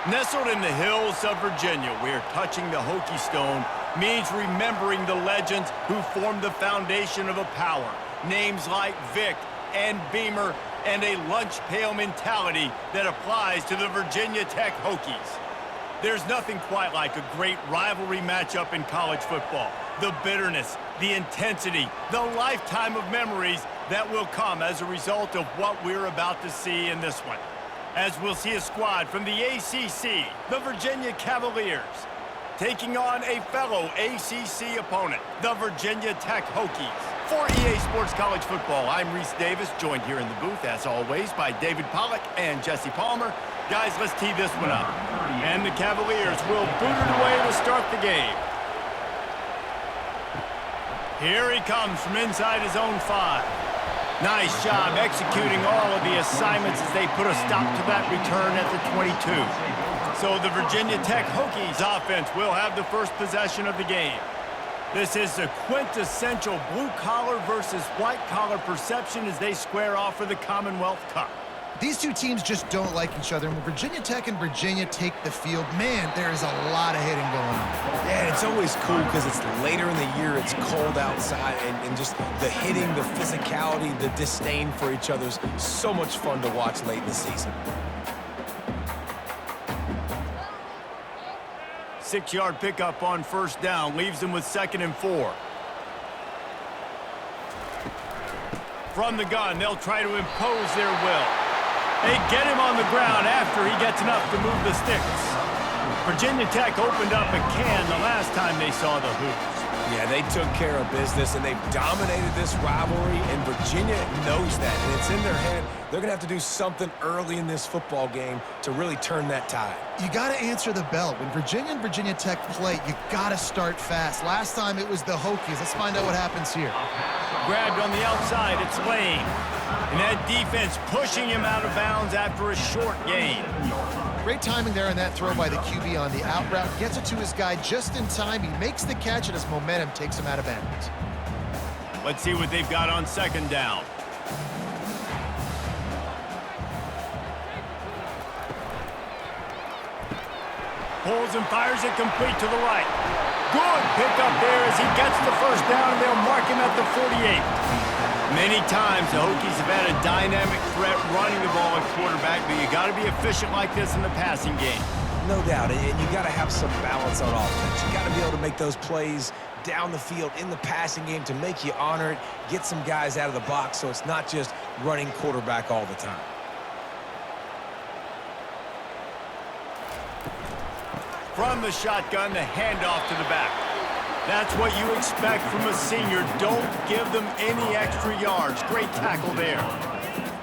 Nestled in the hills of Virginia, where touching the Hokie Stone means remembering the legends who formed the foundation of a power. Names like Vic and Beamer, and a lunch pail mentality that applies to the Virginia Tech Hokies. There's nothing quite like a great rivalry matchup in college football. The bitterness, the intensity, the lifetime of memories that will come as a result of what we're about to see in this one. As we'll see a squad from the ACC, the Virginia Cavaliers, taking on a fellow ACC opponent, the Virginia Tech Hokies. For EA Sports College Football, I'm Reese Davis, joined here in the booth, as always, by David Pollack and Jesse Palmer. Guys, let's tee this one up. And the Cavaliers will boot it away to start the game. Here he comes from inside his own 5. Nice job executing all of the assignments as they put a stop to that return at the 22. So the Virginia Tech Hokies offense will have the first possession of the game. This is a quintessential blue-collar versus white-collar perception as they square off for the Commonwealth Cup. These two teams just don't like each other. And when Virginia Tech and Virginia take the field, man, there is a lot of hitting going on. Yeah, and it's always cool because it's later in the year, it's cold outside, and just the hitting, the physicality, the disdain for each other is so much fun to watch late in the season. 6-yard pickup on first down leaves them with 2nd and 4. From the gun, they'll try to impose their will. They get him on the ground after he gets enough to move the sticks. Virginia Tech opened up a can the last time they saw the Hoops. Yeah, they took care of business, and they've dominated this rivalry, and Virginia knows that, and it's in their head. They're going to have to do something early in this football game to really turn that tide. You got to answer the bell. When Virginia and Virginia Tech play, you got to start fast. Last time it was the Hokies. Let's find out what happens here. Grabbed on the outside, it's Lane. And that defense pushing him out of bounds after a short gain. Great timing there on that throw by the QB on the out route. Gets it to his guy just in time. He makes the catch, and his momentum takes him out of bounds. Let's see what they've got on 2nd down. Pulls and fires it complete to the right. Good pickup there as he gets the first down, and they'll mark him at the 48. Many times the Hokies have had a dynamic threat running the ball at quarterback, but you got to be efficient like this in the passing game. No doubt, and you got to have some balance on offense. You got to be able to make those plays down the field in the passing game to make you honor it, get some guys out of the box so it's not just running quarterback all the time. From the shotgun, the handoff to the back. That's what you expect from a senior. Don't give them any extra yards. Great tackle there.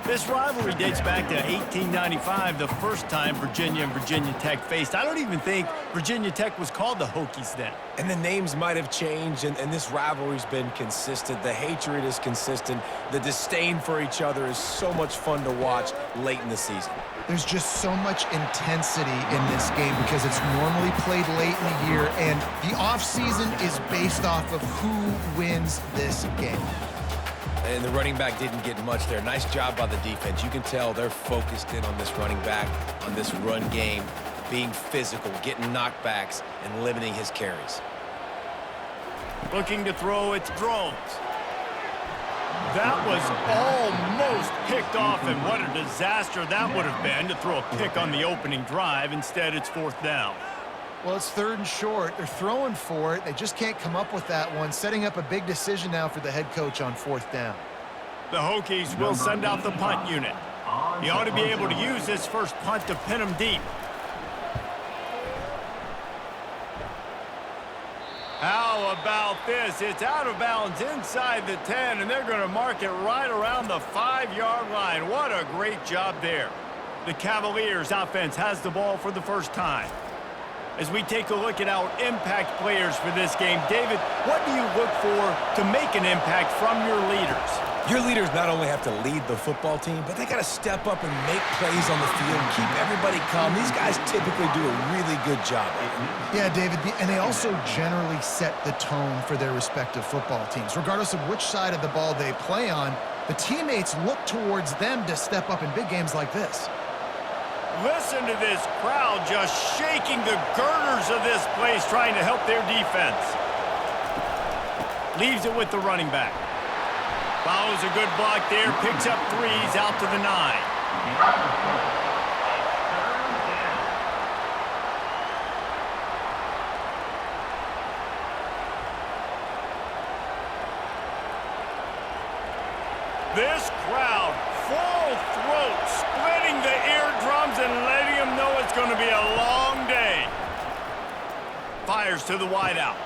This rivalry dates back to 1895, the first time Virginia and Virginia Tech faced. I don't even think Virginia Tech was called the Hokies then. And the names might have changed, and this rivalry's been consistent. The hatred is consistent. The disdain for each other is so much fun to watch late in the season. There's just so much intensity in this game because it's normally played late in the year, and the offseason is based off of who wins this game. And the running back didn't get much there. Nice job by the defense. You can tell they're focused in on this running back, on this run game, being physical, getting knockbacks, and limiting his carries. Looking to throw, it's Drones. That was almost picked off, and what a disaster that would have been to throw a pick on the opening drive. Instead, it's 4th down. Well, it's 3rd and short. They're throwing for it. They just can't come up with that one. Setting up a big decision now for the head coach on 4th down. The Hokies will send out the punt unit. He ought to be able to use this first punt to pin him deep. How about this? It's out of bounds inside the 10, and they're going to mark it right around the 5-yard line. What a great job there. The Cavaliers offense has the ball for the first time. As we take a look at our impact players for this game, David, what do you look for to make an impact from your leaders? Your leaders not only have to lead the football team, but they got to step up and make plays on the field, keep everybody calm. These guys typically do a really good job. Yeah, David, and they also generally set the tone for their respective football teams. Regardless of which side of the ball they play on, the teammates look towards them to step up in big games like this. Listen to this crowd just shaking the girders of this place trying to help their defense. Leaves it with the running back. Follows a good block there, picks up 3s out to the 9. This crowd, full throat, splitting the eardrums and letting them know it's going to be a long day. Fires to the wideout.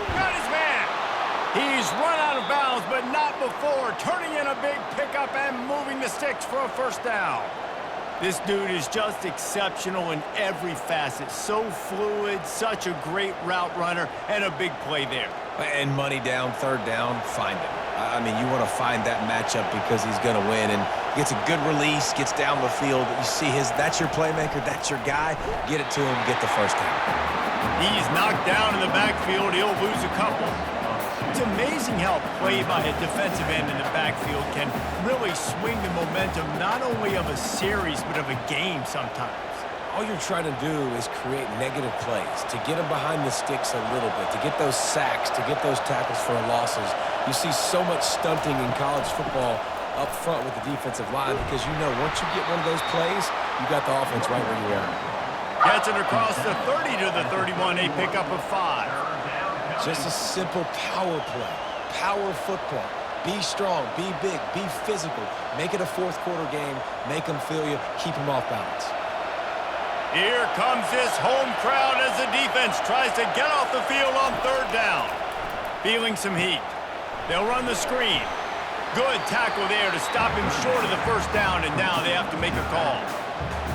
Got his man. He's run out of bounds, but not before. Turning in a big pickup and moving the sticks for a first down. This dude is just exceptional in every facet. So fluid, such a great route runner, and a big play there. And money down, third down, find him. I mean, you want to find that matchup because he's going to win and gets a good release, gets down the field. You see that's your playmaker, that's your guy. Get it to him, get the first down. He's knocked down in the backfield. He'll lose a couple. It's amazing how play by a defensive end in the backfield can really swing the momentum not only of a series but of a game sometimes. All you're trying to do is create negative plays, to get them behind the sticks a little bit, to get those sacks, to get those tackles for losses. You see so much stunting in college football up front with the defensive line because you know once you get one of those plays, you got the offense right where you want it. Gets it across the 30 to the 31, a pickup of 5. Just a simple power play, power football. Be strong, be big, be physical. Make it a fourth quarter game, make them feel you, keep them off balance. Here comes this home crowd as the defense tries to get off the field on third down. Feeling some heat. They'll run the screen. Good tackle there to stop him short of the first down, and now they have to make a call.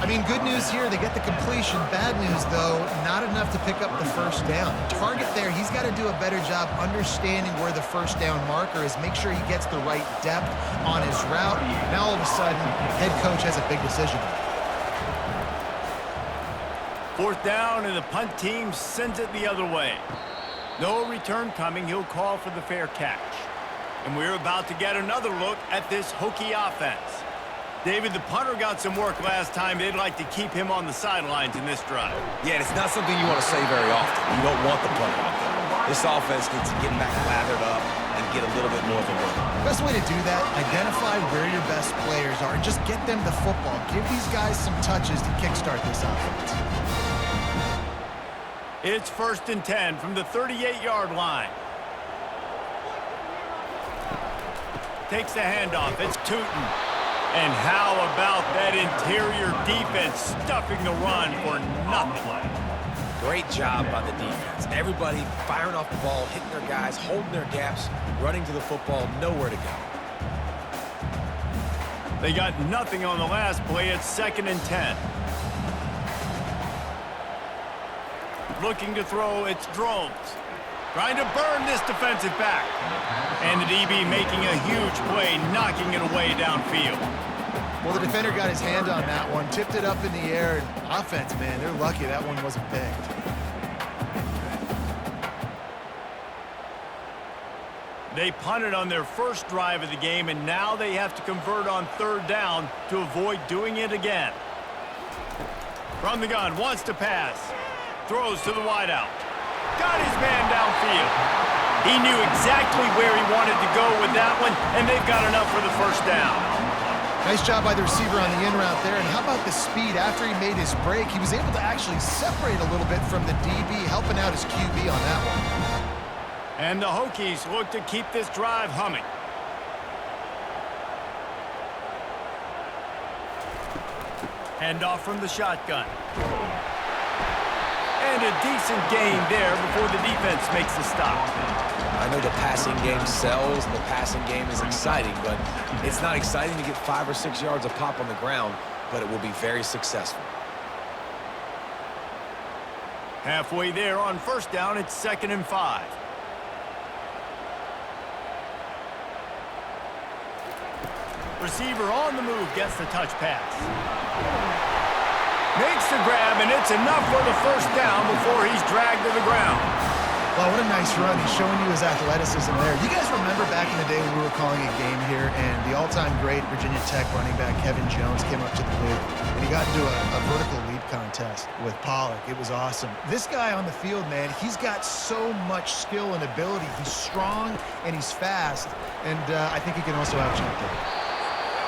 I mean, good news here, they get the completion. Bad news, though, not enough to pick up the first down. The target there, he's got to do a better job understanding where the first down marker is, make sure he gets the right depth on his route. Now, all of a sudden, head coach has a big decision. Fourth down, and the punt team sends it the other way. No return coming. He'll call for the fair catch. And we're about to get another look at this Hokie offense. David, the punter got some work last time. They'd like to keep him on the sidelines in this drive. Yeah, and it's not something you want to say very often. You don't want the punter out there. This offense needs to get back lathered up and get a little bit more of a look. Best way to do that, identify where your best players are and just get them the football. Give these guys some touches to kickstart this offense. It's 1st and 10 from the 38-yard line. Takes the handoff. It's Tootin. And how about that interior defense stuffing the run for nothing? Great job by the defense. Everybody firing off the ball, hitting their guys, holding their gaps, running to the football, nowhere to go. They got nothing on the last play. It's 2nd and 10. Looking to throw, it's Drones. Trying to burn this defensive back. And the DB making a huge play, knocking it away downfield. Well, the defender got his hand on that one, tipped it up in the air. And offense, man, they're lucky that one wasn't picked. They punted on their first drive of the game, and now they have to convert on third down to avoid doing it again. From the gun, wants to pass. Throws to the wideout. Got his man downfield. He knew exactly where he wanted to go with that one, and they've got enough for the first down. Nice job by the receiver on the in route there. And how about the speed? After he made his break, he was able to actually separate a little bit from the DB, helping out his QB on that one. And the Hokies look to keep this drive humming. Handoff from the shotgun. And a decent gain there before the defense makes the stop. I know the passing game sells and the passing game is exciting, but it's not exciting to get 5 or 6 yards of pop on the ground, but it will be very successful. Halfway there on first down, it's 2nd and 5. Receiver on the move, gets the touch pass. Makes the grab, and it's enough for the first down before he's dragged to the ground. Well, what a nice run. He's showing you his athleticism there. You guys remember back in the day when we were calling a game here and the all-time great Virginia Tech running back Kevin Jones came up to the booth and he got into a vertical leap contest with Pollock. It was awesome. This guy on the field, man, he's got so much skill and ability. He's strong and he's fast, and I think he can also out-jump there.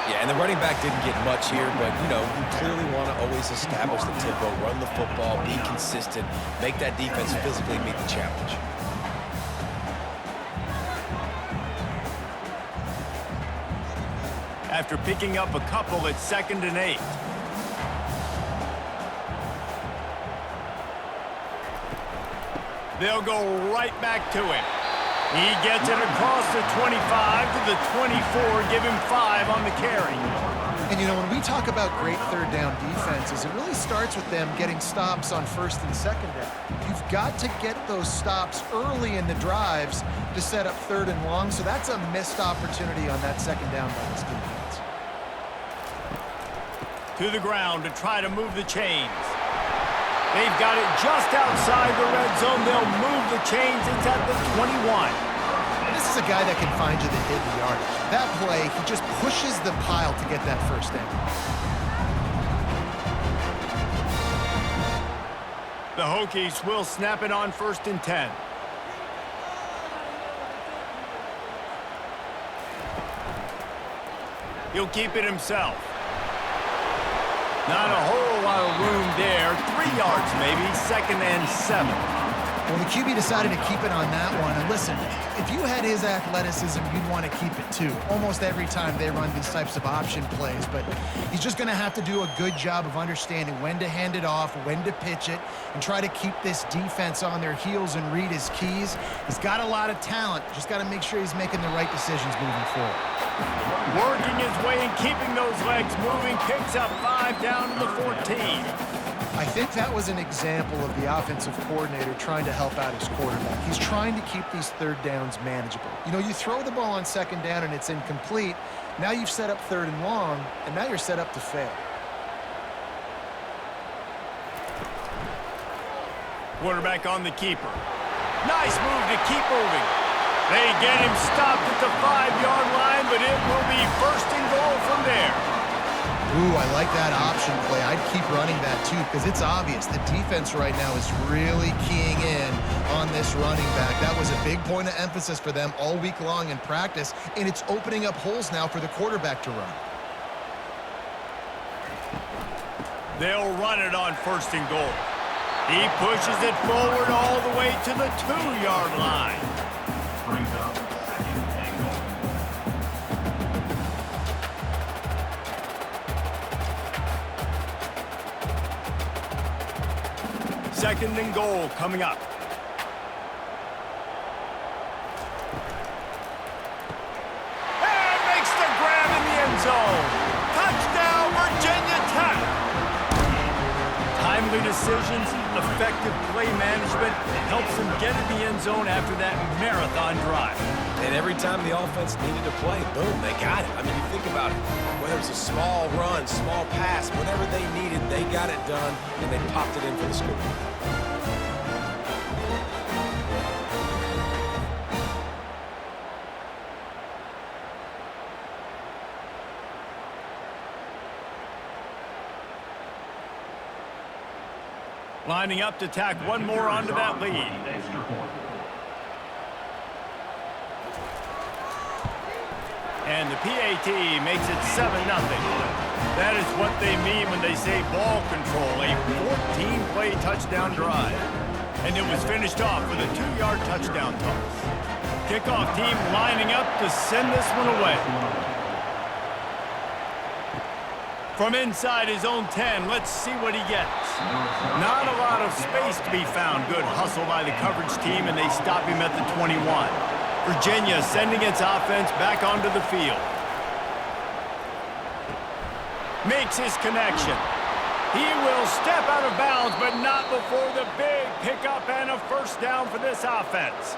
Yeah, and the running back didn't get much here, but, you know, you clearly want to always establish the tempo, run the football, be consistent, make that defense physically meet the challenge. After picking up a couple, it's 2nd and 8. They'll go right back to him. He gets it across the 25 to the 24, give him 5 on the carry. And, you know, when we talk about great third down defenses, it really starts with them getting stops on 1st and 2nd down. You've got to get those stops early in the drives to set up 3rd and long, so that's a missed opportunity on that 2nd down by this defense. To the ground to try to move the chains. They've got it just outside the red zone. They'll move the chains. It's at the 21. This is a guy that can find you the hidden yardage. That play, he just pushes the pile to get that 1st down. The Hokies will snap it on 1st and 10. He'll keep it himself. Not a whole lot of room there. 3 yards maybe. 2nd and 7. Well, the QB decided to keep it on that one. And listen, if you had his athleticism, you'd want to keep it too. Almost every time they run these types of option plays. But he's just going to have to do a good job of understanding when to hand it off, when to pitch it, and try to keep this defense on their heels and read his keys. He's got a lot of talent. Just got to make sure he's making the right decisions moving forward. Working his way and keeping those legs moving. Picks up 5 down to the 14. I think that was an example of the offensive coordinator trying to help out his quarterback. He's trying to keep these 3rd downs manageable. You know, you throw the ball on 2nd down and it's incomplete. Now you've set up 3rd and long, and now you're set up to fail. Quarterback on the keeper. Nice move to keep moving. They get him stopped at the 5-yard line, but it will be 1st and goal from there. Ooh, I like that option play. I'd keep running that too because it's obvious the defense right now is really keying in on this running back. That was a big point of emphasis for them all week long in practice, and it's opening up holes now for the quarterback to run. They'll run it on 1st and goal. He pushes it forward all the way to the 2-yard line. Brings up 2nd and goal. Second and goal coming up. And makes the grab in the end zone. Touchdown, Virginia Tech. Timely decisions, effective play management helps them get in the end zone after that marathon drive. And every time the offense needed to play, boom, they got it. I mean, you think about it. Whether it's a small run, small pass, whatever they needed, they got it done, and they popped it in for the score. Lining up to tack one more onto that lead. And the PAT makes it 7-0. That is what they mean when they say ball control, a 14-play touchdown drive. And it was finished off with a 2-yard touchdown toss. Kickoff team lining up to send this one away. From inside his own 10, let's see what he gets. Not a lot of space to be found. Good hustle by the coverage team, and they stop him at the 21. Virginia sending its offense back onto the field. Makes his connection. He will step out of bounds, but not before the big pickup and a 1st down for this offense.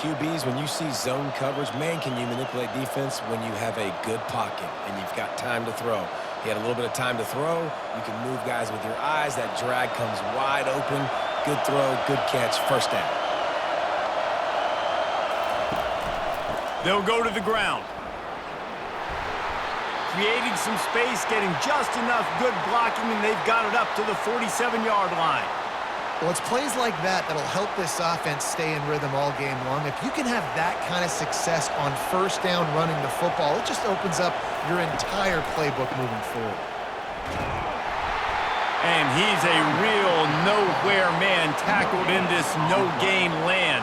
QBs, when you see zone coverage, man, can you manipulate defense when you have a good pocket and you've got time to throw. He had a little bit of time to throw. You can move guys with your eyes. That drag comes wide open. Good throw, good catch, 1st down. They'll go to the ground. Creating some space, getting just enough good blocking, and they've got it up to the 47-yard line. Well, it's plays like that that'll help this offense stay in rhythm all game long. If you can have that kind of success on first down running the football, it just opens up your entire playbook moving forward. And he's a real nowhere man tackled in this no-gain land.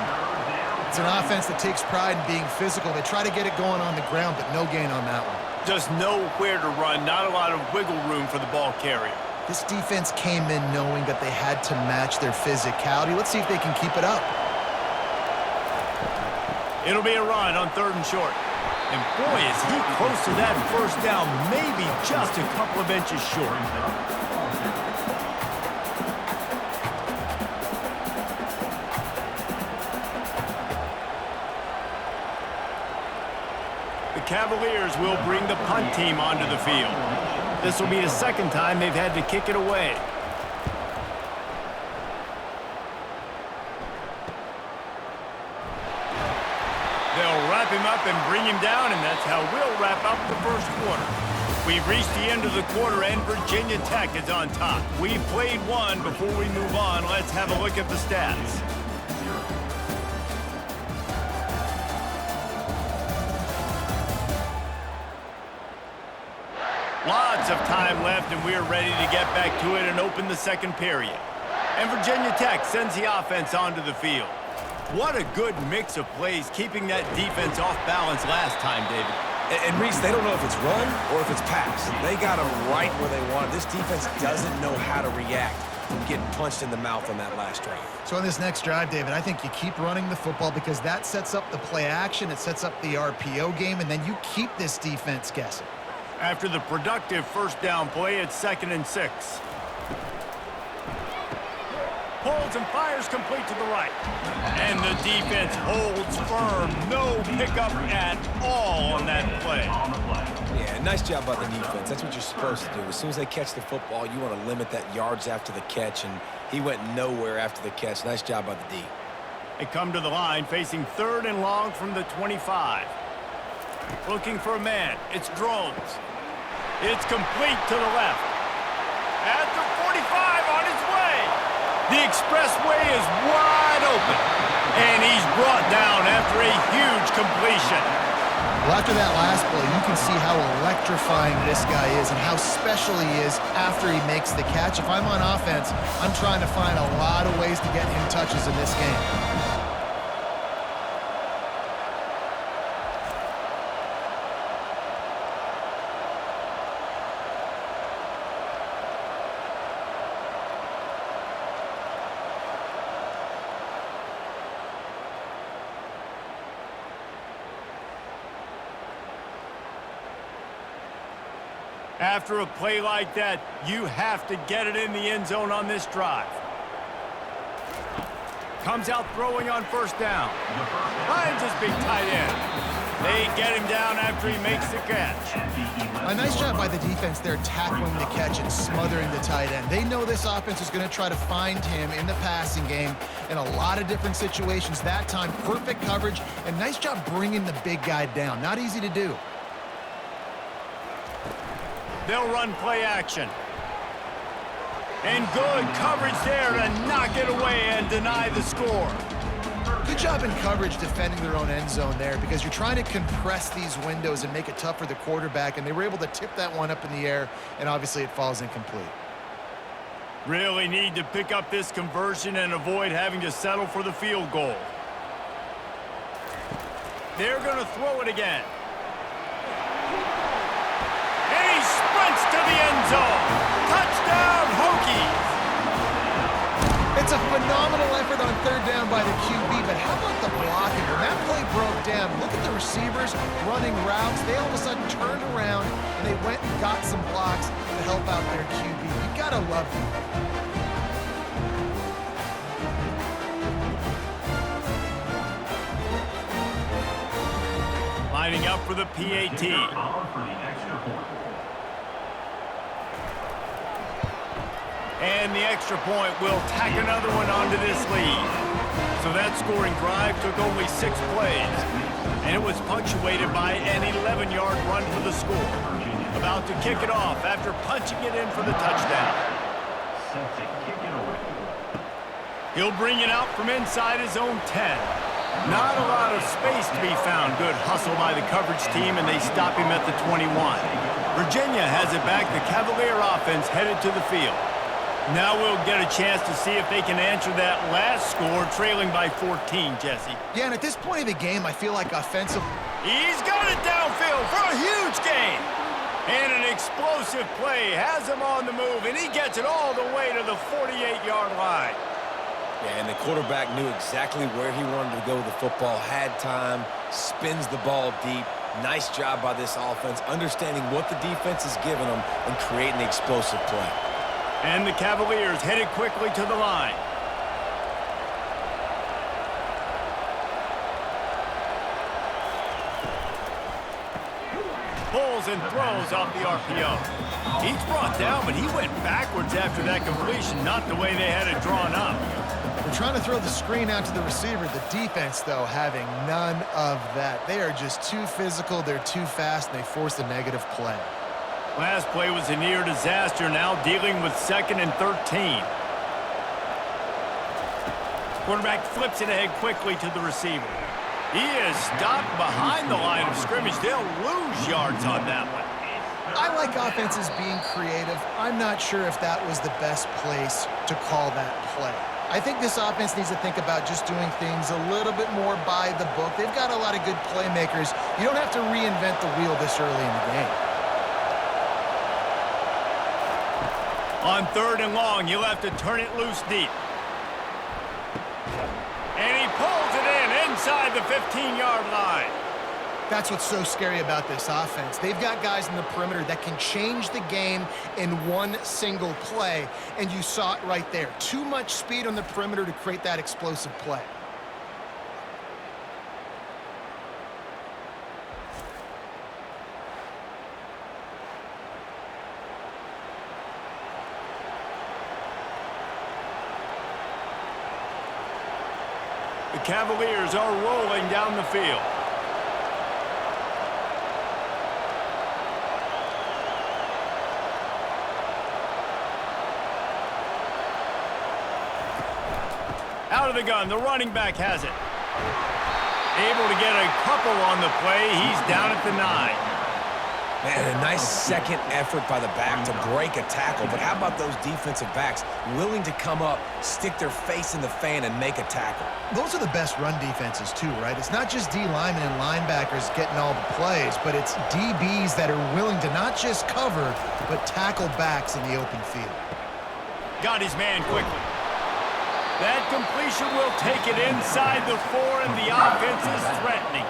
It's an offense that takes pride in being physical. They try to get it going on the ground, but no gain on that one. Just nowhere to run, not a lot of wiggle room for the ball carrier. This defense came in knowing that they had to match their physicality. Let's see if they can keep it up. It'll be a run on 3rd and short. And boy, is he close to that first down, maybe just a couple of inches short. The Cavaliers will bring the punt team onto the field. This will be the second time they've had to kick it away. They'll wrap him up and bring him down, and that's how we'll wrap up the first quarter. We've reached the end of the quarter, and Virginia Tech is on top. We've played one. Before we move on, let's have a look at the stats. Lots of time left, and we're ready to get back to it and open the second period. And Virginia Tech sends the offense onto the field. What a good mix of plays, keeping that defense off balance last time, David. And Reese, they don't know if it's run or if it's pass. They got them right where they want it. This defense doesn't know how to react from getting punched in the mouth on that last drive. So on this next drive, David, I think you keep running the football because that sets up the play action, it sets up the RPO game, and then you keep this defense guessing. After the productive first down play, it's 2nd and 6. Pulls and fires complete to the right. And the defense holds firm. No pickup at all on that play. Yeah, nice job by the defense. That's what you're supposed to do. As soon as they catch the football, you want to limit that yards after the catch, and he went nowhere after the catch. Nice job by the D. They come to the line facing 3rd and long from the 25. Looking for a man. It's Drones. It's complete to the left. At the 45 on his way. The expressway is wide open. And he's brought down after a huge completion. Well, after that last play, you can see how electrifying this guy is and how special he is after he makes the catch. If I'm on offense, I'm trying to find a lot of ways to get him touches in this game. After a play like that, you have to get it in the end zone on this drive. Comes out throwing on first down. Finds his big tight end. They get him down after he makes the catch. A nice job by the defense there tackling the catch and smothering the tight end. They know this offense is going to try to find him in the passing game in a lot of different situations. That time, perfect coverage, and nice job bringing the big guy down. Not easy to do. They'll run play action. And good coverage there to knock it away and deny the score. Good job in coverage defending their own end zone there because you're trying to compress these windows and make it tough for the quarterback, and they were able to tip that one up in the air, and obviously it falls incomplete. Really need to pick up this conversion and avoid having to settle for the field goal. They're going to throw it again. To the end zone. Touchdown, Hokies. It's a phenomenal effort on 3rd down by the QB, but how about the blocking? When that play broke down, look at the receivers running routes. They all of a sudden turned around, and they went and got some blocks to help out their QB. You gotta love them. Lining up for the PAT. And the extra point will tack another one onto this lead. So that scoring drive took only 6 plays. And it was punctuated by an 11-yard run for the score. About to kick it off after punching it in for the touchdown. Set to kick it away. He'll bring it out from inside his own 10. Not a lot of space to be found. Good hustle by the coverage team, and they stop him at the 21. Virginia has it back. The Cavalier offense headed to the field. Now we'll get a chance to see if they can answer that last score, trailing by 14, Jesse. Yeah, and at this point of the game, I feel like offensive... He's got it downfield for a huge gain. And an explosive play has him on the move, and he gets it all the way to the 48-yard line. Yeah, and the quarterback knew exactly where he wanted to go with the football, had time, spins the ball deep. Nice job by this offense, understanding what the defense is giving them and creating the explosive play. And the Cavaliers headed quickly to the line. Pulls and throws off the RPO. He's brought down, but he went backwards after that completion, not the way they had it drawn up. They're trying to throw the screen out to the receiver. The defense, though, having none of that. They are just too physical, they're too fast, and they force a negative play. Last play was a near disaster, now dealing with 2nd and 13. Quarterback flips it ahead quickly to the receiver. He is stopped behind the line of scrimmage. They'll lose yards on that one. I like offenses being creative. I'm not sure if that was the best place to call that play. I think this offense needs to think about just doing things a little bit more by the book. They've got a lot of good playmakers. You don't have to reinvent the wheel this early in the game. On 3rd and long, you'll have to turn it loose deep. And he pulls it in inside the 15-yard line. That's what's so scary about this offense. They've got guys in the perimeter that can change the game in one single play, and you saw it right there. Too much speed on the perimeter to create that explosive play. The Cavaliers are rolling down the field. Out of the gun, the running back has it. Able to get a couple on the play. He's down at the 9. Man, a nice second effort by the back to break a tackle. But how about those defensive backs willing to come up, stick their face in the fan, and make a tackle? Those are the best run defenses, too, right? It's not just D linemen and linebackers getting all the plays, but it's DBs that are willing to not just cover, but tackle backs in the open field. Got his man quickly. That completion will take it inside the 4, and the offense is threatening.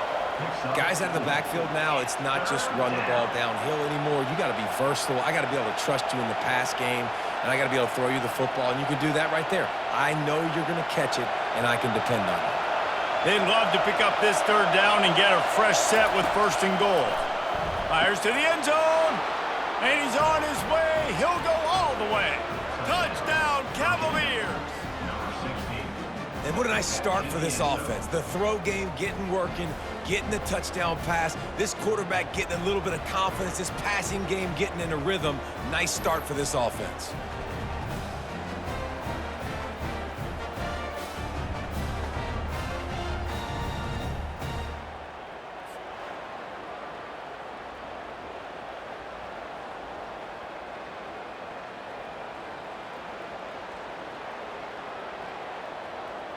Guys out of the backfield now, it's not just run the ball downhill anymore. You got to be versatile. I got to be able to trust you in the pass game, and I got to be able to throw you the football, and you can do that right there. I know you're going to catch it, and I can depend on it. They'd love to pick up this 3rd down and get a fresh set with 1st and goal. Fires to the end zone, and he's on his way. He'll go all the way. Touchdown, Cavaliers! And what a nice start for this offense. The throw game getting working, getting the touchdown pass. This quarterback getting a little bit of confidence. This passing game getting in a rhythm. Nice start for this offense.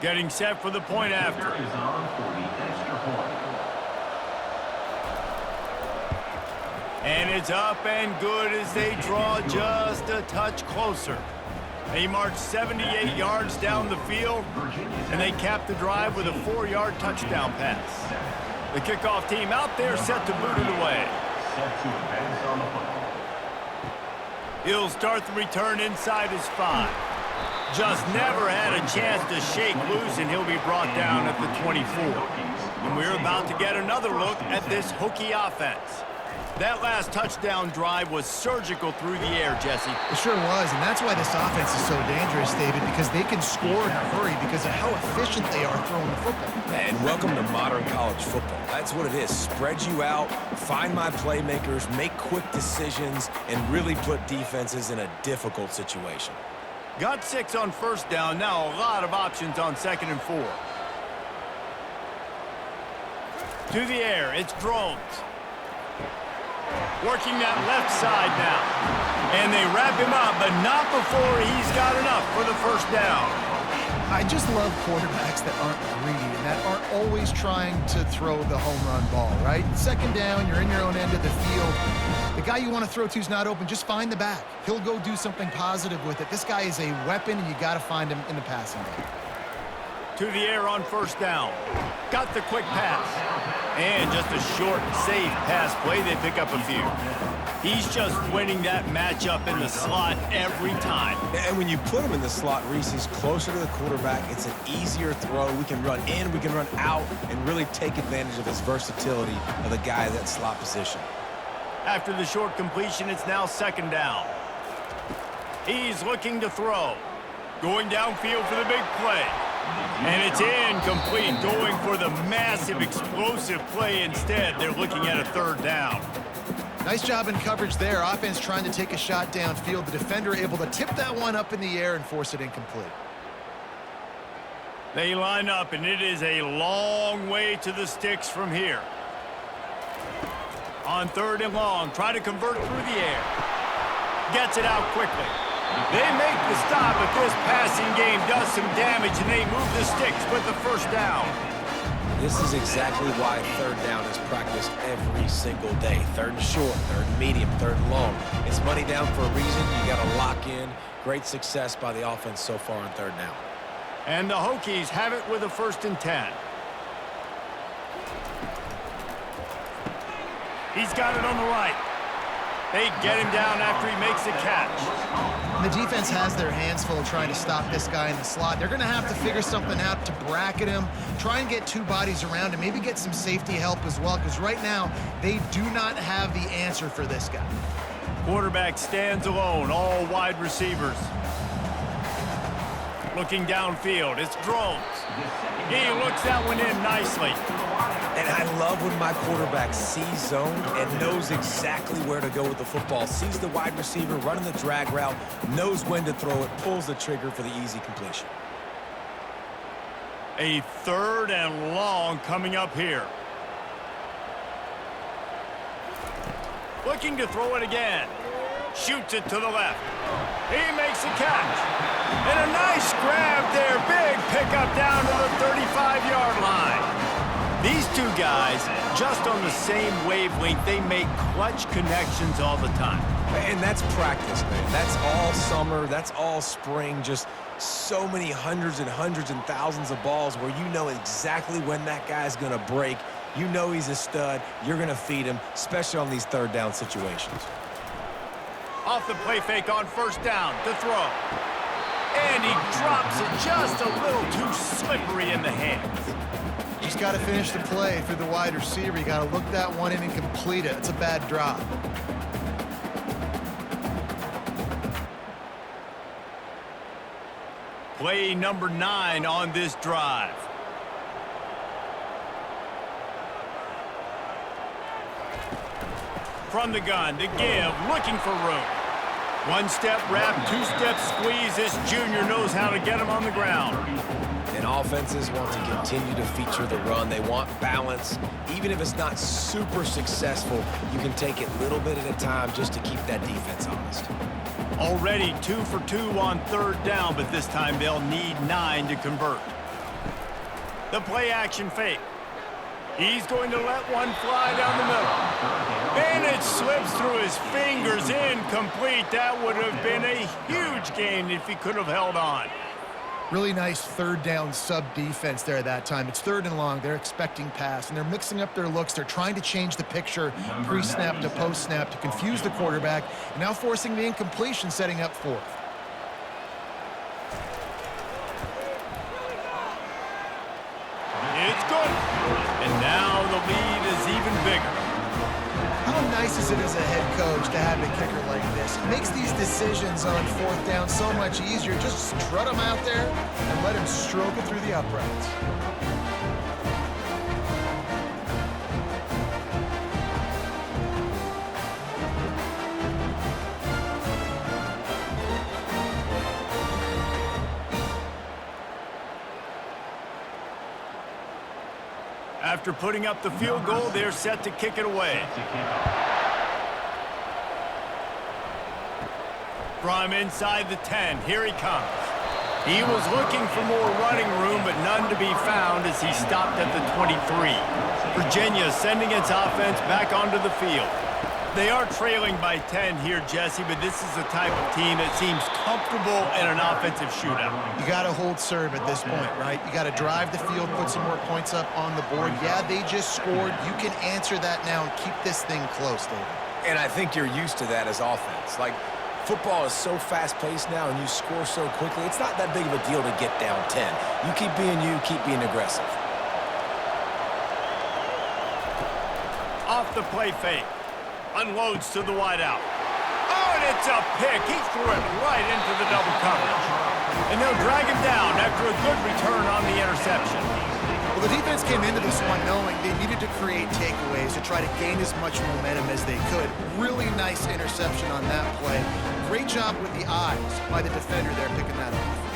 Getting set for the point after. Is on for the extra point. And it's up and good as they draw just a touch closer. They march 78 yards down the field, and they cap the drive with a 4-yard touchdown pass. The kickoff team out there set to boot it away. Set to advance on the football. He'll start the return inside his 5. Just never had a chance to shake loose, and he'll be brought down at the 24. And we're about to get another look at this Hokie offense. That last touchdown drive was surgical through the air, Jesse. It sure was, and that's why this offense is so dangerous, David, because they can score in a hurry because of how efficient they are throwing the football. And welcome to modern college football. That's what it is. Spread you out, find my playmakers, make quick decisions, and really put defenses in a difficult situation. Got 6 on first down. Now a lot of options on 2nd and 4. To the air, it's Drones. Working that left side now. And they wrap him up, but not before he's got enough for the first down. I just love quarterbacks that aren't greedy and that aren't always trying to throw the home run ball, right? 2nd down, you're in your own end of the field. The guy you want to throw to is not open. Just find the back. He'll go do something positive with it. This guy is a weapon, and you got to find him in the passing game. To the air on first down. Got the quick pass. And just a short, safe pass play. They pick up a few. He's just winning that matchup in the slot every time. And when you put him in the slot, Reese, he's closer to the quarterback. It's an easier throw. We can run in, we can run out, and really take advantage of his versatility of the guy in that slot position. After the short completion, it's now 2nd down. He's looking to throw. Going downfield for the big play. And it's incomplete, going for the massive, explosive play instead. They're looking at a 3rd down. Nice job in coverage there. Offense trying to take a shot downfield. The defender able to tip that one up in the air and force it incomplete. They line up, and it is a long way to the sticks from here. On 3rd and long, try to convert through the air. Gets it out quickly. They make the stop, but this passing game does some damage, and they move the sticks with the first down. This is exactly why 3rd down is practiced every single day. 3rd and short, 3rd and medium, 3rd and long. It's money down for a reason. You got to lock in. Great success by the offense so far on 3rd down. And the Hokies have it with a 1st and 10. He's got it on the right. They get him down after he makes a catch. And the defense has their hands full trying to stop this guy in the slot. They're going to have to figure something out to bracket him, try and get 2 bodies around him, maybe get some safety help as well, because right now they do not have the answer for this guy. Quarterback stands alone, all wide receivers. Looking downfield, it's Drones. He looks that one in nicely. And I love when my quarterback sees zone and knows exactly where to go with the football. Sees the wide receiver running the drag route, knows when to throw it, pulls the trigger for the easy completion. A 3rd and long coming up here. Looking to throw it again. Shoots it to the left. He makes a catch. And a nice grab there. Big pickup down to the 35-yard line. These 2 guys, just on the same wavelength, they make clutch connections all the time. And that's practice, man. That's all summer. That's all spring. Just so many hundreds and thousands of balls where you know exactly when that guy's going to break. You know he's a stud. You're going to feed him, especially on these 3rd down situations. Off the play fake on 1st down to throw. And he drops it just a little too slippery in the hands. Just got to finish the play through the wide receiver. You got to look that one in and complete it. It's a bad drop. Play number 9 on this drive. From the gun to give, looking for room. 1-step wrap, 2-step squeeze. This junior knows how to get him on the ground. And offenses want to continue to feature the run. They want balance. Even if it's not super successful, you can take it little bit at a time just to keep that defense honest. Already 2 for 2 on 3rd down, but this time they'll need 9 to convert. The play action fake. He's going to let one fly down the middle. And it slips through his fingers, incomplete. That would have been a huge gain if he could have held on. Really nice 3rd down sub defense there that time. It's 3rd and long. They're expecting pass, and they're mixing up their looks. They're trying to change the picture pre-snap to post-snap to confuse the quarterback, and now forcing the incompletion, setting up 4th. It's good. And now the lead is even bigger. How nice is it as a head coach to have a kicker like this? It makes these decisions on fourth down so much easier. Just strut him out there and let him stroke it through the uprights. After putting up the field goal, they're set to kick it away. From inside the 10, here he comes. He was looking for more running room, but none to be found as he stopped at the 23. Virginia sending its offense back onto the field. They are trailing by 10 here, Jesse, but this is the type of team that seems comfortable in an offensive shootout. You got to hold serve at this point, right? You got to drive the field, put some more points up on the board. Yeah, they just scored. You can answer that now and keep this thing close, David. And I think you're used to that as offense. Like, football is so fast-paced now and you score so quickly, it's not that big of a deal to get down 10. You keep being you, keep being aggressive. Off the play fake. Unloads to the wideout. Oh, and it's a pick. He threw it right into the double coverage. And they'll drag him down after a good return on the interception. Well, the defense came into this one knowing they needed to create takeaways to try to gain as much momentum as they could. Really nice interception on that play. Great job with the eyes by the defender there picking that off.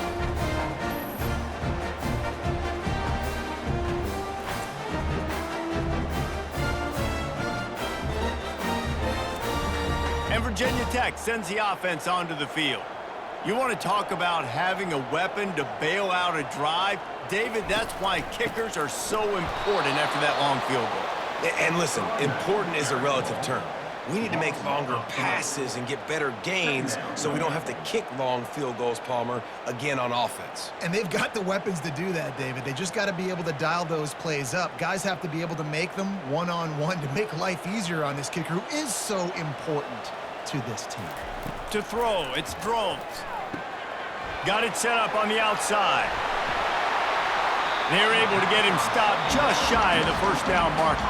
And Virginia Tech sends the offense onto the field. You want to talk about having a weapon to bail out a drive? David, that's why kickers are so important after that long field goal. And listen, important is a relative term. We need to make longer passes and get better gains so we don't have to kick long field goals, Palmer, again on offense. And they've got the weapons to do that, David. They just got to be able to dial those plays up. Guys have to be able to make them one-on-one to make life easier on this kicker who is so important to this team. To throw, it's Drones. Got it set up on the outside. They're able to get him stopped just shy of the first down marker.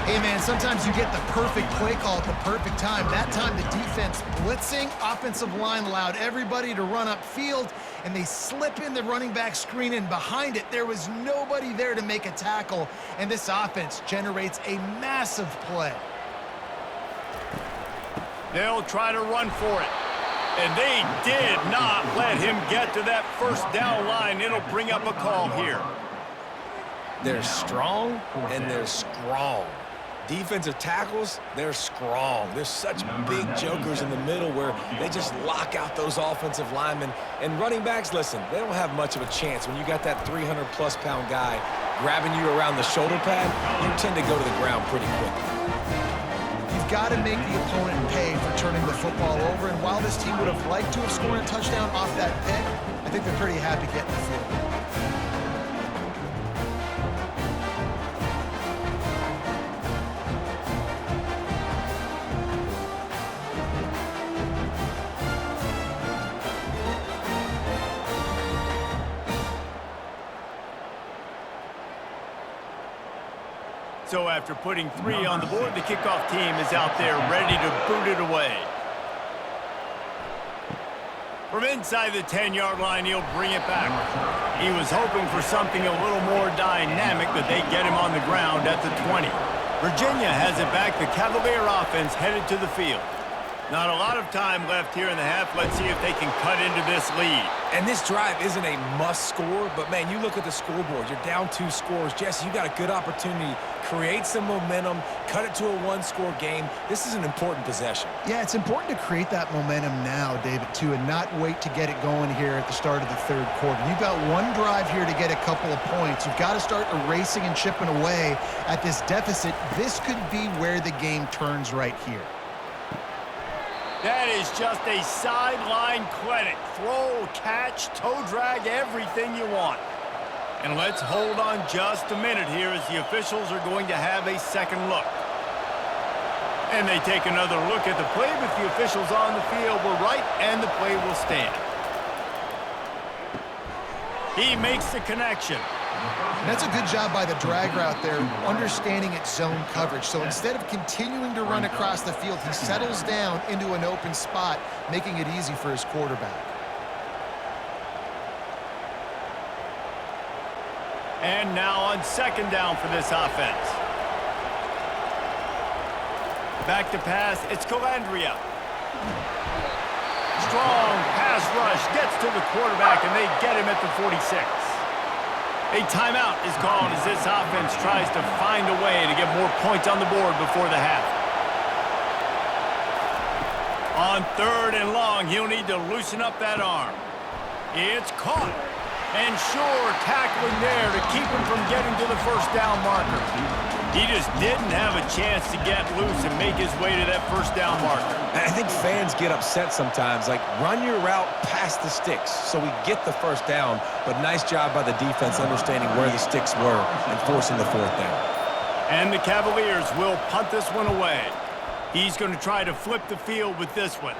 Hey, man, sometimes you get the perfect play call at the perfect time. That time the defense blitzing, offensive line allowed everybody to run upfield, and they slip in the running back screen, and behind it, there was nobody there to make a tackle, and this offense generates a massive play. They'll try to run for it. And they did not let him get to that first down line. It'll bring up a call here. They're strong and they're strong. Defensive tackles, they're strong. They're such big jokers in the middle where they just lock out those offensive linemen. And running backs, listen, they don't have much of a chance. When you got that 300-plus pound guy grabbing you around the shoulder pad, you tend to go to the ground pretty quickly. You've got to make the opponent pay for turning the football over, and while this team would have liked to have scored a touchdown off that pick, I think they're pretty happy getting the field goal. So after putting 3 on the board, the kickoff team is out there ready to boot it away. From inside the 10-yard line, he'll bring it back. He was hoping for something a little more dynamic, but they get him on the ground at the 20. Virginia has it back. The Cavalier offense headed to the field. Not a lot of time left here in the half. Let's see if they can cut into this lead. And this drive isn't a must score, but man, you look at the scoreboard, you're down 2 scores. Jesse, you got a good opportunity. Create some momentum, cut it to a 1-score game. This is an important possession. Yeah, it's important to create that momentum now, David, too, and not wait to get it going here at the start of the third quarter. You've got one drive here to get a couple of points. You've got to start erasing and chipping away at this deficit. This could be where the game turns right here. That is just a sideline clinic. Throw, catch, toe drag, everything you want. And let's hold on just a minute here as the officials are going to have a second look. And they take another look at the play, but the officials on the field were right, and the play will stand. He makes the connection. And that's a good job by the drag route there, understanding its zone coverage. So instead of continuing to run across the field, he settles down into an open spot, making it easy for his quarterback. And now on second down for this offense. Back to pass, it's Calandria. Strong pass rush, gets to the quarterback, and they get him at the 46. A timeout is called as this offense tries to find a way to get more points on the board before the half. On third and long, he'll need to loosen up that arm. It's caught. And sure, tackling there to keep him from getting to the first down marker. He just didn't have a chance to get loose and make his way to that first down marker. I think fans get upset sometimes, like run your route past the sticks so we get the first down, but nice job by the defense understanding where the sticks were and forcing the fourth down. And the Cavaliers will punt this one away. He's going to try to flip the field with this one.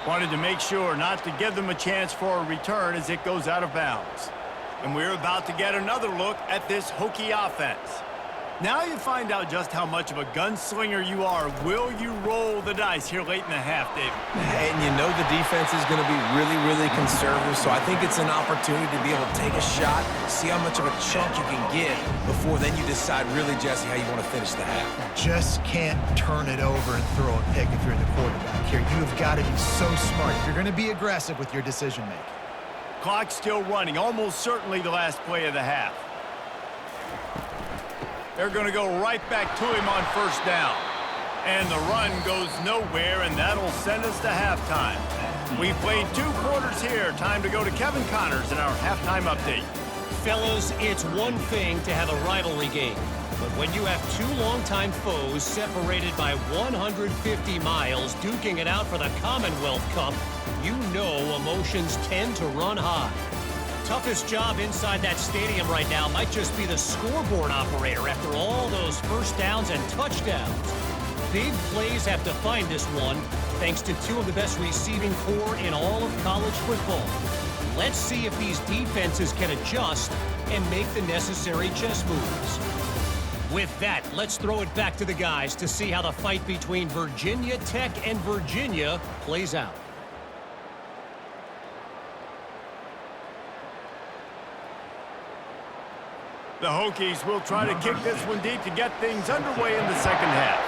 Wanted to make sure not to give them a chance for a return as it goes out of bounds. And we're about to get another look at this Hokie offense. Now you find out just how much of a gunslinger you are. Will you roll the dice here late in the half, David? And you know the defense is going to be really, really conservative, so I think it's an opportunity to be able to take a shot, see how much of a chunk you can get before then you decide really, Jesse, how you want to finish the half. Just can't turn it over and throw a pick if you're the quarterback here. You have got to be so smart. You're going to be aggressive with your decision-making. Clock still running, almost certainly the last play of the half. They're going to go right back to him on first down. And the run goes nowhere, and that'll send us to halftime. We've played 2 quarters here. Time to go to Kevin Connors in our halftime update. Fellas, it's one thing to have a rivalry game, but when you have 2 longtime foes separated by 150 miles duking it out for the Commonwealth Cup, you know emotions tend to run high. Toughest job inside that stadium right now might just be the scoreboard operator after all those first downs and touchdowns. Big plays have defined this one, thanks to 2 of the best receiving corps in all of college football. Let's see if these defenses can adjust and make the necessary chess moves. With that, let's throw it back to the guys to see how the fight between Virginia Tech and Virginia plays out. The Hokies will try to kick this one deep to get things underway in the second half.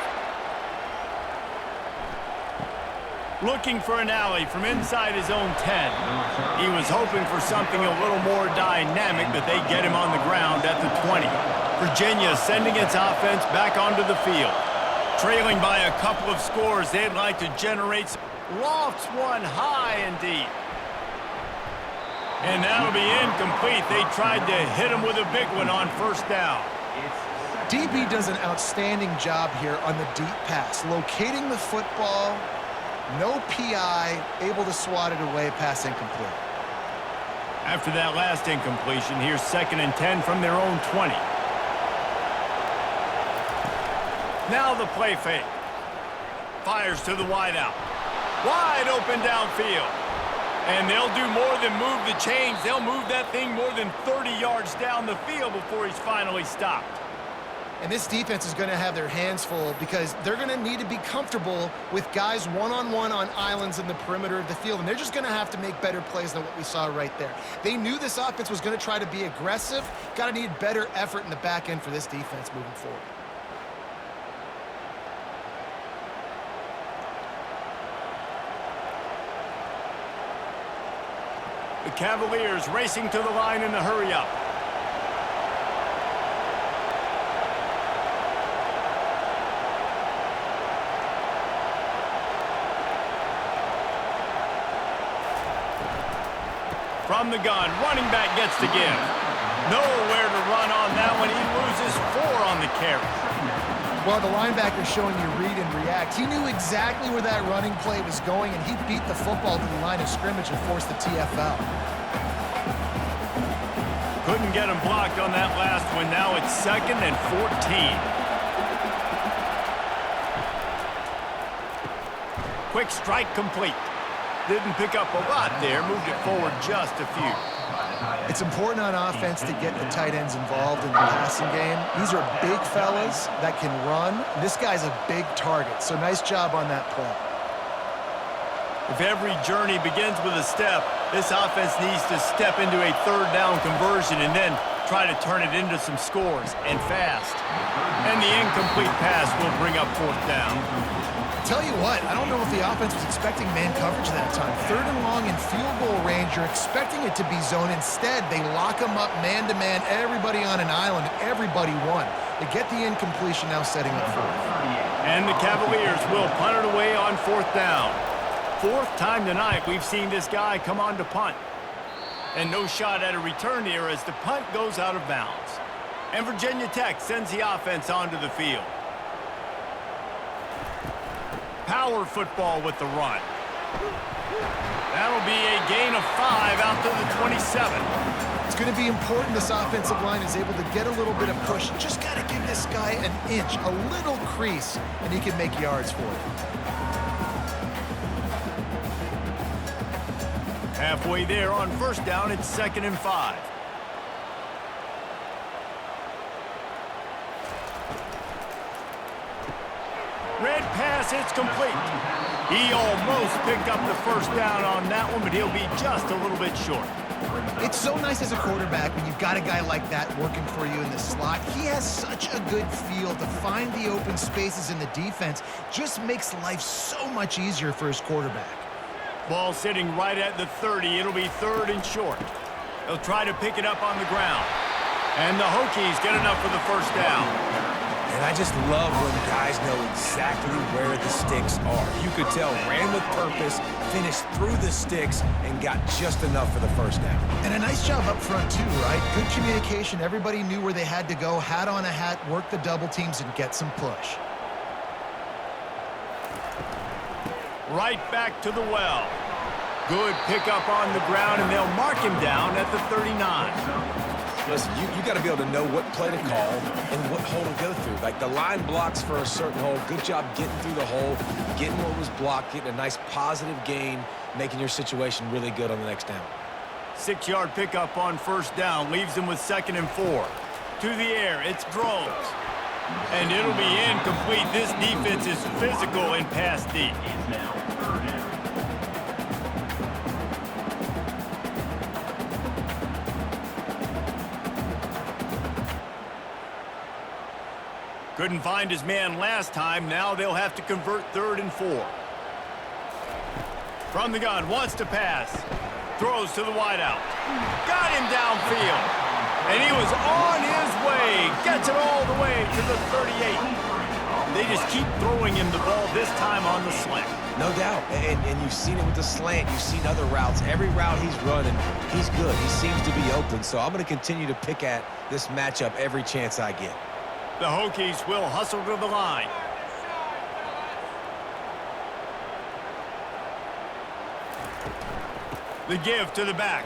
Looking for an alley from inside his own 10. He was hoping for something a little more dynamic, but they get him on the ground at the 20. Virginia sending its offense back onto the field. Trailing by a couple of scores, they'd like to generate some lofts one high and deep. And that'll be incomplete. They tried to hit him with a big one on first down. DB does an outstanding job here on the deep pass, locating the football, no PI, able to swat it away, pass incomplete. After that last incompletion, here's 2nd and 10 from their own 20. Now the play fake. Fires to the wideout. Wide open downfield. And they'll do more than move the chains. They'll move that thing more than 30 yards down the field before he's finally stopped. And this defense is going to have their hands full because they're going to need to be comfortable with guys one-on-one on islands in the perimeter of the field. And they're just going to have to make better plays than what we saw right there. They knew this offense was going to try to be aggressive. Got to need better effort in the back end for this defense moving forward. The Cavaliers racing to the line in a hurry-up. From the gun, running back gets to give. Nowhere to run on that one. He loses 4 on the carry. Well, the linebacker showing you read and react. He knew exactly where that running play was going, and he beat the football to the line of scrimmage and forced the TFL. Couldn't get him blocked on that last one. Now it's 2nd and 14. Quick strike complete. Didn't pick up a lot there. Moved it forward just a few. It's important on offense to get the tight ends involved in the passing game. These are big fellas that can run. This guy's a big target, so nice job on that play. If every journey begins with a step, this offense needs to step into a third down conversion and then try to turn it into some scores, and fast. And the incomplete pass will bring up fourth down. Tell you what, I don't know if the offense was expecting man coverage that time. Third and long in field goal range, you're expecting it to be zone. Instead, they lock them up man-to-man, everybody on an island, everybody won. They get the incompletion, now setting up fourth. And the Cavaliers will punt it away on fourth down. Fourth time tonight we've seen this guy come on to punt. And no shot at a return here as the punt goes out of bounds. And Virginia Tech sends the offense onto the field. Power football with the run. That'll be a gain of 5 out to the 27. It's going to be important this offensive line is able to get a little bit of push. Just got to give this guy an inch, a little crease, and he can make yards for it. Halfway there on first down, it's 2nd and 5. Red pass, it's complete. He almost picked up the first down on that one, but he'll be just a little bit short. It's so nice as a quarterback when you've got a guy like that working for you in the slot. He has such a good feel to find the open spaces in the defense. Just makes life so much easier for his quarterback. Ball sitting right at the 30. It'll be 3rd and short. They'll try to pick it up on the ground. And the Hokies get enough for the first down. And I just love when guys know exactly where the sticks are. You could tell ran with purpose, finished through the sticks, and got just enough for the first down. And a nice job up front too, right? Good communication. Everybody knew where they had to go. Hat on a hat, work the double teams, and get some push. Right back to the well. Good pickup on the ground, and they'll mark him down at the 39. Listen, you got to be able to know what play to call and what hole to go through. Like the line blocks for a certain hole. Good job getting through the hole, getting what was blocked, getting a nice positive gain, making your situation really good on the next down. 6-yard pickup on first down leaves them with 2nd and 4. To the air, it's Drones. And it'll be incomplete. This defense is physical and pass deep. Couldn't find his man last time. Now they'll have to convert 3rd and 4. From the gun, wants to pass. Throws to the wideout. Got him downfield. And he was on his way. Gets it all the way to the 38. They just keep throwing him the ball, this time on the slant. No doubt. And you've seen it with the slant. You've seen other routes. Every route he's running, he's good. He seems to be open. So I'm going to continue to pick at this matchup every chance I get. The Hokies will hustle to the line. The give to the back.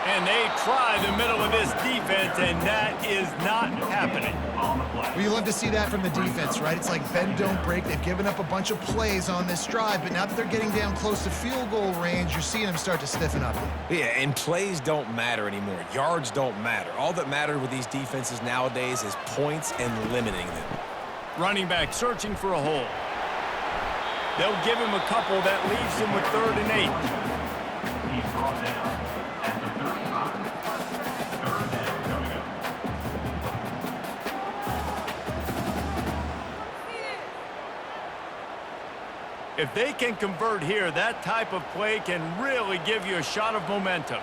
And they try the middle of this defense, and that is not happening. Well, you love to see that from the defense, right? It's like bend, don't break. They've given up a bunch of plays on this drive, but now that they're getting down close to field goal range, you're seeing them start to stiffen up. Yeah, and plays don't matter anymore. Yards don't matter. All that matters with these defenses nowadays is points and limiting them. Running back searching for a hole. They'll give him a couple. That leaves him with 3rd and 8. He's brought down at the 35. 3rd down coming up. If they can convert here, that type of play can really give you a shot of momentum.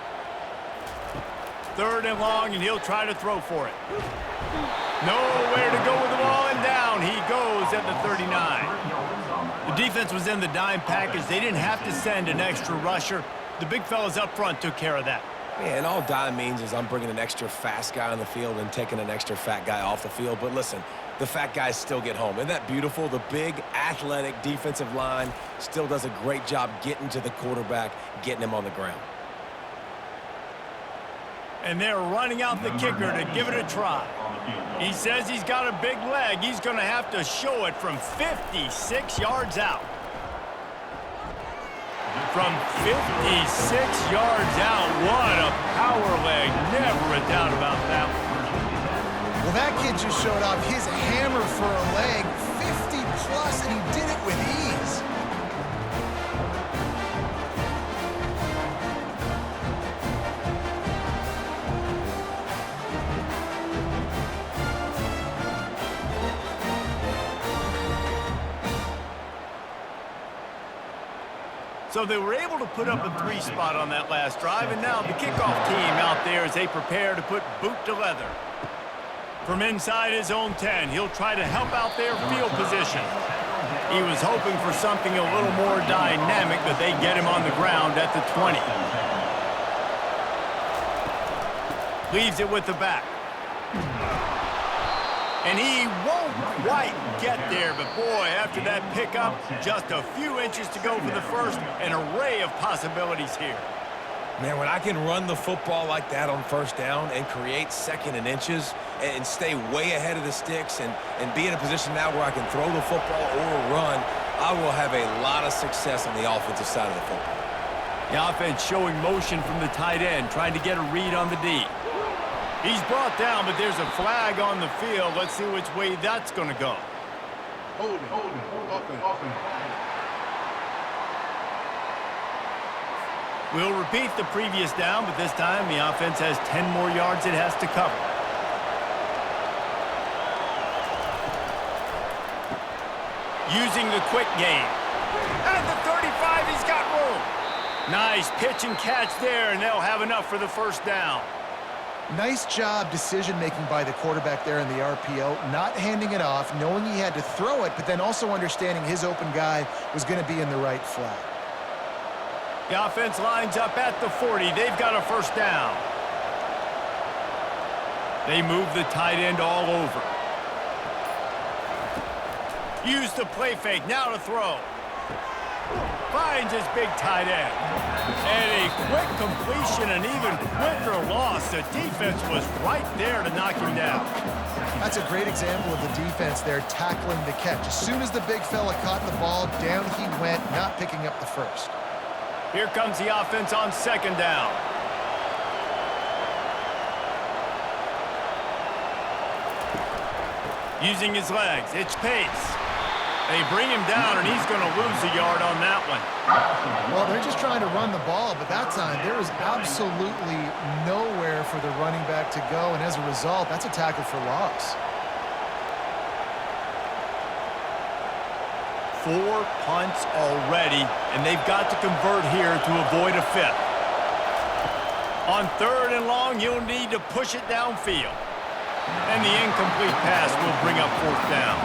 3rd and long, and he'll try to throw for it. Nowhere to go with the ball, and down he goes at the 39. The defense was in the dime package. They didn't have to send an extra rusher. The big fellas up front took care of that. Yeah, and all dime means is I'm bringing an extra fast guy on the field and taking an extra fat guy off the field. But listen, the fat guys still get home. Isn't that beautiful? The big, athletic defensive line still does a great job getting to the quarterback, getting him on the ground. And they're running out the kicker to give it a try. He says he's got a big leg. He's going to have to show it from 56 yards out. From 56 yards out, what a power leg. Never a doubt about that one. Well, that kid just showed off his hammer for a leg, 50 plus, and he did it with ease. So they were able to put up a 3 spot on that last drive, and now the kickoff team out there as they prepare to put boot to leather. From inside his own 10, he'll try to help out their field position. He was hoping for something a little more dynamic, but they get him on the ground at the 20. Leaves it with the back. And he won't quite get there, but boy, after that pickup, just a few inches to go for the first, an array of possibilities here. Man, when I can run the football like that on first down and create second and inches and stay way ahead of the sticks and be in a position now where I can throw the football or run, I will have a lot of success on the offensive side of the football. The offense showing motion from the tight end, trying to get a read on the D. He's brought down, but there's a flag on the field. Let's see which way that's going to go. Hold it. We'll repeat the previous down, but this time the offense has 10 more yards it has to cover. Using the quick game. At the 35, he's got room. Nice pitch and catch there, and they'll have enough for the first down. Nice job decision-making by the quarterback there in the RPO, not handing it off, knowing he had to throw it, but then also understanding his open guy was going to be in the right flat. The offense lines up at the 40. They've got a first down. They move the tight end all over. Use the play fake. Now to throw. Finds his big tight end. And a quick completion, an even quicker loss. The defense was right there to knock him down. That's a great example of the defense there tackling the catch. As soon as the big fella caught the ball, down he went, not picking up the first. Here comes the offense on second down. Using his legs, it's pace. They bring him down, and he's going to lose a yard on that one. Well, they're just trying to run the ball, but that time there was absolutely nowhere for the running back to go, and as a result, that's a tackle for loss. 4 punts already, and they've got to convert here to avoid a 5th. On 3rd and long, you'll need to push it downfield. And the incomplete pass will bring up 4th down.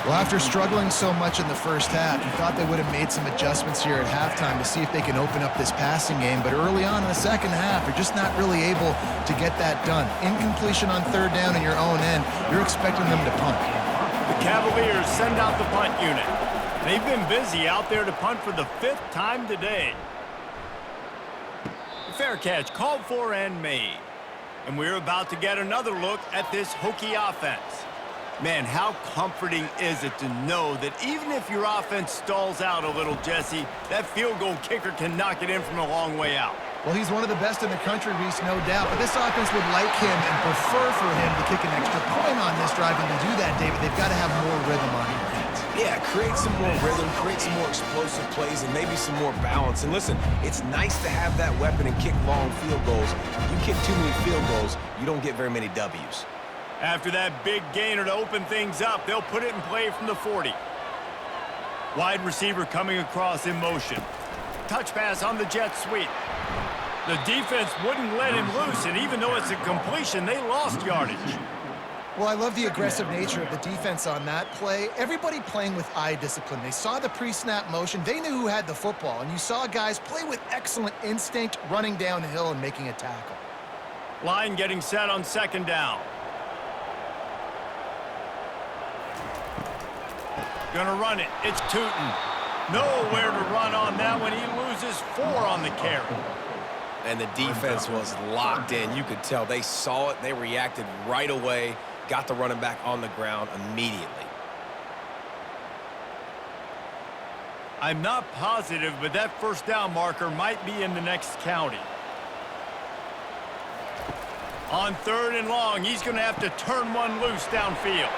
Well, after struggling so much in the first half, you thought they would have made some adjustments here at halftime to see if they can open up this passing game. But early on in the second half, they're just not really able to get that done. Incompletion on 3rd down in your own end, you're expecting them to punt. The Cavaliers send out the punt unit. They've been busy out there to punt for the 5th time today. Fair catch called for and made. And we're about to get another look at this Hokie offense. Man, how comforting is it to know that even if your offense stalls out a little, Jesse, that field goal kicker can knock it in from a long way out. Well, he's one of the best in the country, Reese, no doubt. But this offense would like him and prefer for him to kick an extra point on this drive. And to do that, David, they've got to have more rhythm on their hands. Yeah, create some more rhythm, create some more explosive plays, and maybe some more balance. And listen, it's nice to have that weapon and kick long field goals. You kick too many field goals, you don't get very many W's. After that big gainer to open things up, they'll put it in play from the 40. Wide receiver coming across in motion. Touch pass on the jet sweep. The defense wouldn't let him loose, and even though it's a completion, they lost yardage. Well, I love the aggressive nature of the defense on that play. Everybody playing with eye discipline. They saw the pre-snap motion. They knew who had the football, and you saw guys play with excellent instinct, running downhill and making a tackle. Line getting set on second down. Gonna run it. It's Tootin. Nowhere to run on that one. He loses 4 on the carry. And the defense was locked in. You could tell they saw it. They reacted right away. Got the running back on the ground immediately. I'm not positive, but that first down marker might be in the next county. On 3rd and long, he's going to have to turn one loose downfield.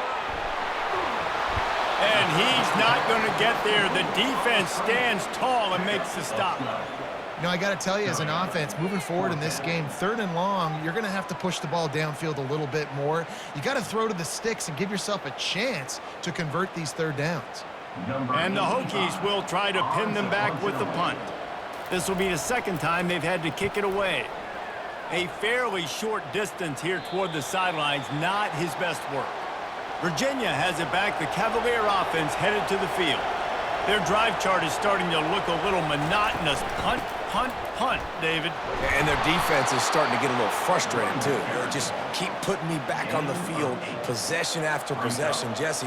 And he's not going to get there. The defense stands tall and makes the stop. You know, I got to tell you, as an offense, moving forward in this game, 3rd and long, you're going to have to push the ball downfield a little bit more. You got to throw to the sticks and give yourself a chance to convert these 3rd downs. And the Hokies will try to pin them back with the punt. This will be the 2nd time they've had to kick it away. A fairly short distance here toward the sidelines, not his best work. Virginia has it back. The Cavalier offense headed to the field. Their drive chart is starting to look a little monotonous. Punt, punt, punt, David. And their defense is starting to get a little frustrated, too. They just keep putting me back on the field, possession after possession. Jesse,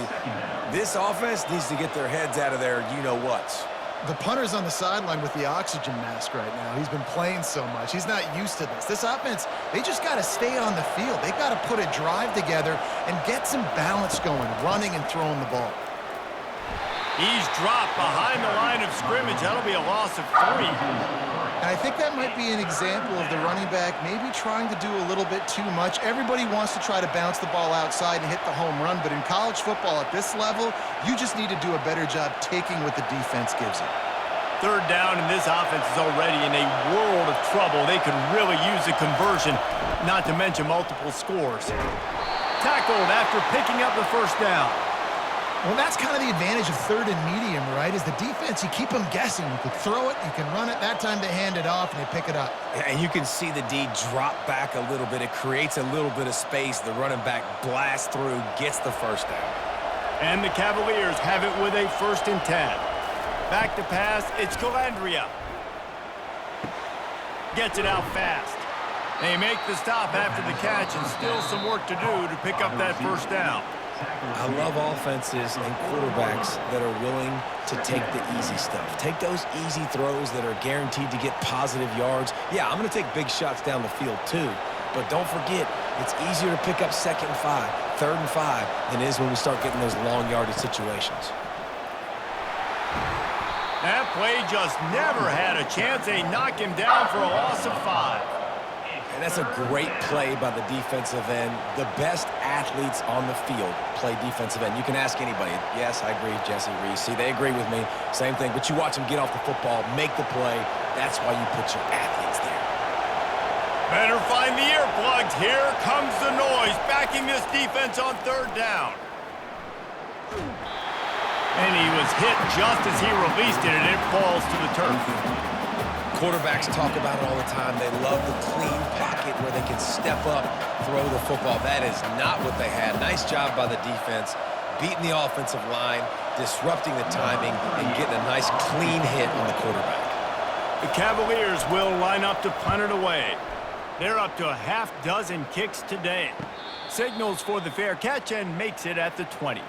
this offense needs to get their heads out of their you-know-whats. The punter's on the sideline with the oxygen mask right now. He's been playing so much. He's not used to this. This offense, they just got to stay on the field. They got to put a drive together and get some balance going, running and throwing the ball. He's dropped behind the line of scrimmage. That'll be a loss of 3. And I think that might be an example of the running back maybe trying to do a little bit too much. Everybody wants to try to bounce the ball outside and hit the home run, but in college football at this level, you just need to do a better job taking what the defense gives you. 3rd down, and this offense is already in a world of trouble. They could really use a conversion, not to mention multiple scores. Tackled after picking up the 1st down. Well, that's kind of the advantage of 3rd and medium, right? Is the defense, you keep them guessing. You can throw it, you can run it. That time they hand it off and they pick it up. And you can see the D drop back a little bit. It creates a little bit of space. The running back blasts through, gets the 1st down. And the Cavaliers have it with a 1st and 10. Back to pass, it's Calandria. Gets it out fast. They make the stop after the catch, and still some work to do to pick up that 1st down. I love offenses and quarterbacks that are willing to take the easy stuff. Take those easy throws that are guaranteed to get positive yards. Yeah, I'm going to take big shots down the field too. But don't forget, it's easier to pick up 2nd and 5, 3rd and 5 than it is when we start getting those long yardage situations. That play just never had a chance. They knock him down for a loss of 5. And that's a great play by the defensive end. The best athletes on the field play defensive end. You can ask anybody. Yes, I agree, Jesse Reese. See, they agree with me. Same thing. But you watch them get off the football, make the play. That's why you put your athletes there. Better find the earplugs. Here comes the noise, backing this defense on 3rd down. And he was hit just as he released it, and it falls to the turf. Quarterbacks talk about it all the time. They love the clean pocket where they can step up, throw the football. That is not what they had. Nice job by the defense, beating the offensive line, disrupting the timing, and getting a nice clean hit on the quarterback. The Cavaliers will line up to punt it away. They're up to a half-dozen kicks today. Signals for the fair catch and makes it at the 20.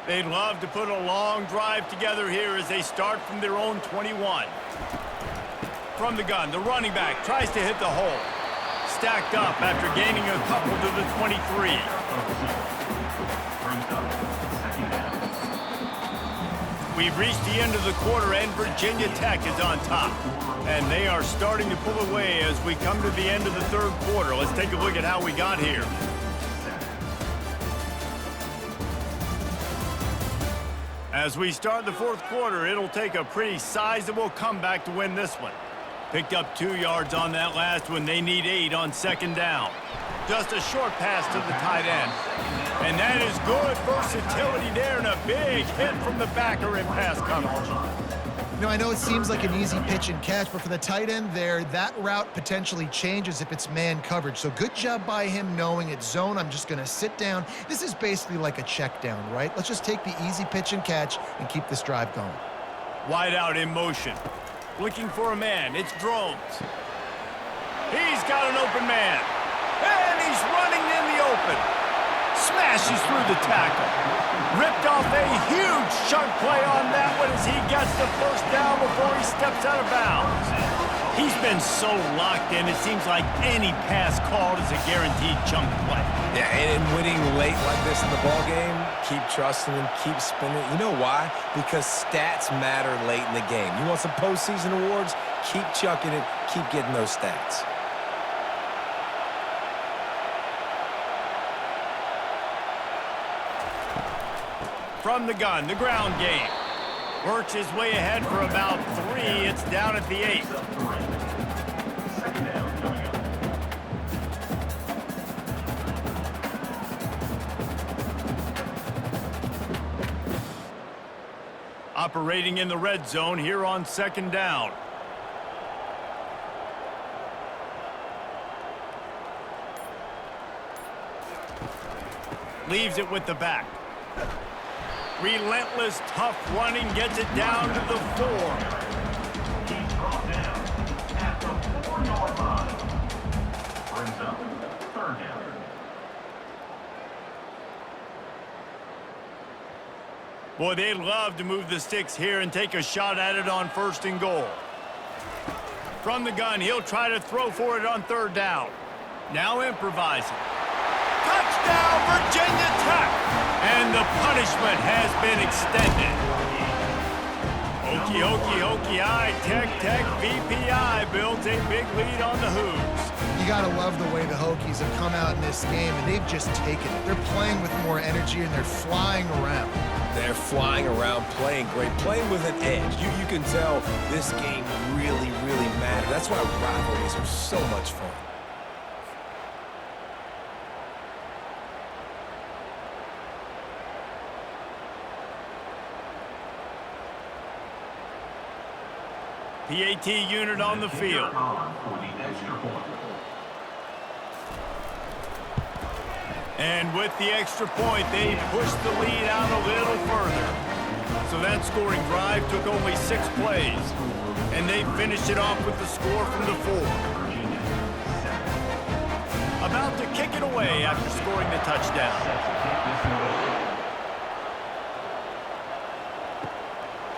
They'd love to put a long drive together here as they start from their own 21. From the gun, the running back tries to hit the hole. Stacked up after gaining a couple to the 23. We've reached the end of the quarter, and Virginia Tech is on top. And they are starting to pull away as we come to the end of the 3rd quarter. Let's take a look at how we got here. As we start the 4th quarter, it'll take a pretty sizable comeback to win this one. Picked up 2 yards on that last one. They need 8 on 2nd down. Just a short pass to the tight end. And that is good versatility there, and a big hit from the backer in pass coverage. You know, I know it seems like an easy pitch and catch, but for the tight end there, that route potentially changes if it's man coverage. So good job by him knowing it's zone. I'm just going to sit down. This is basically like a check down, right? Let's just take the easy pitch and catch and keep this drive going. Wide out in motion. Looking for a man. It's Drones. He's got an open man. And he's running in the open. Smashes through the tackle. Ripped off a huge chunk play on that one as he gets the 1st down before he steps out of bounds. He's been so locked in, it seems like any pass called is a guaranteed chunk play. Yeah, and in winning late like this in the ballgame, keep trusting him, keep spinning. You know why? Because stats matter late in the game. You want some postseason awards? Keep chucking it, keep getting those stats. From the gun, the ground game. Works his way ahead for about 3. It's down at the 8. Second down coming up. Operating in the red zone here on second down. Leaves it with the back. Relentless, tough running, gets it down to the 4. He's brought down at the 4-yard line. Brings up third down. Boy, they'd love to move the sticks here and take a shot at it on 1st and goal. From the gun, he'll try to throw for it on 3rd down. Now improvising. Touchdown, Virginia Tech! And the punishment has been extended. Hokie, Tech, VPI builds a big lead on the Hoos. You got to love the way the Hokies have come out in this game, and they've just taken it. They're playing with more energy, and they're flying around. They're flying around, playing great, playing with an edge. You can tell this game really, really matters. That's why rivalries are so much fun. PAT unit on the field. For the extra point. And with the extra point, they pushed the lead out a little further. So that scoring drive took only 6 plays. And they finished it off with the score from the 4. About to kick it away after scoring the touchdown.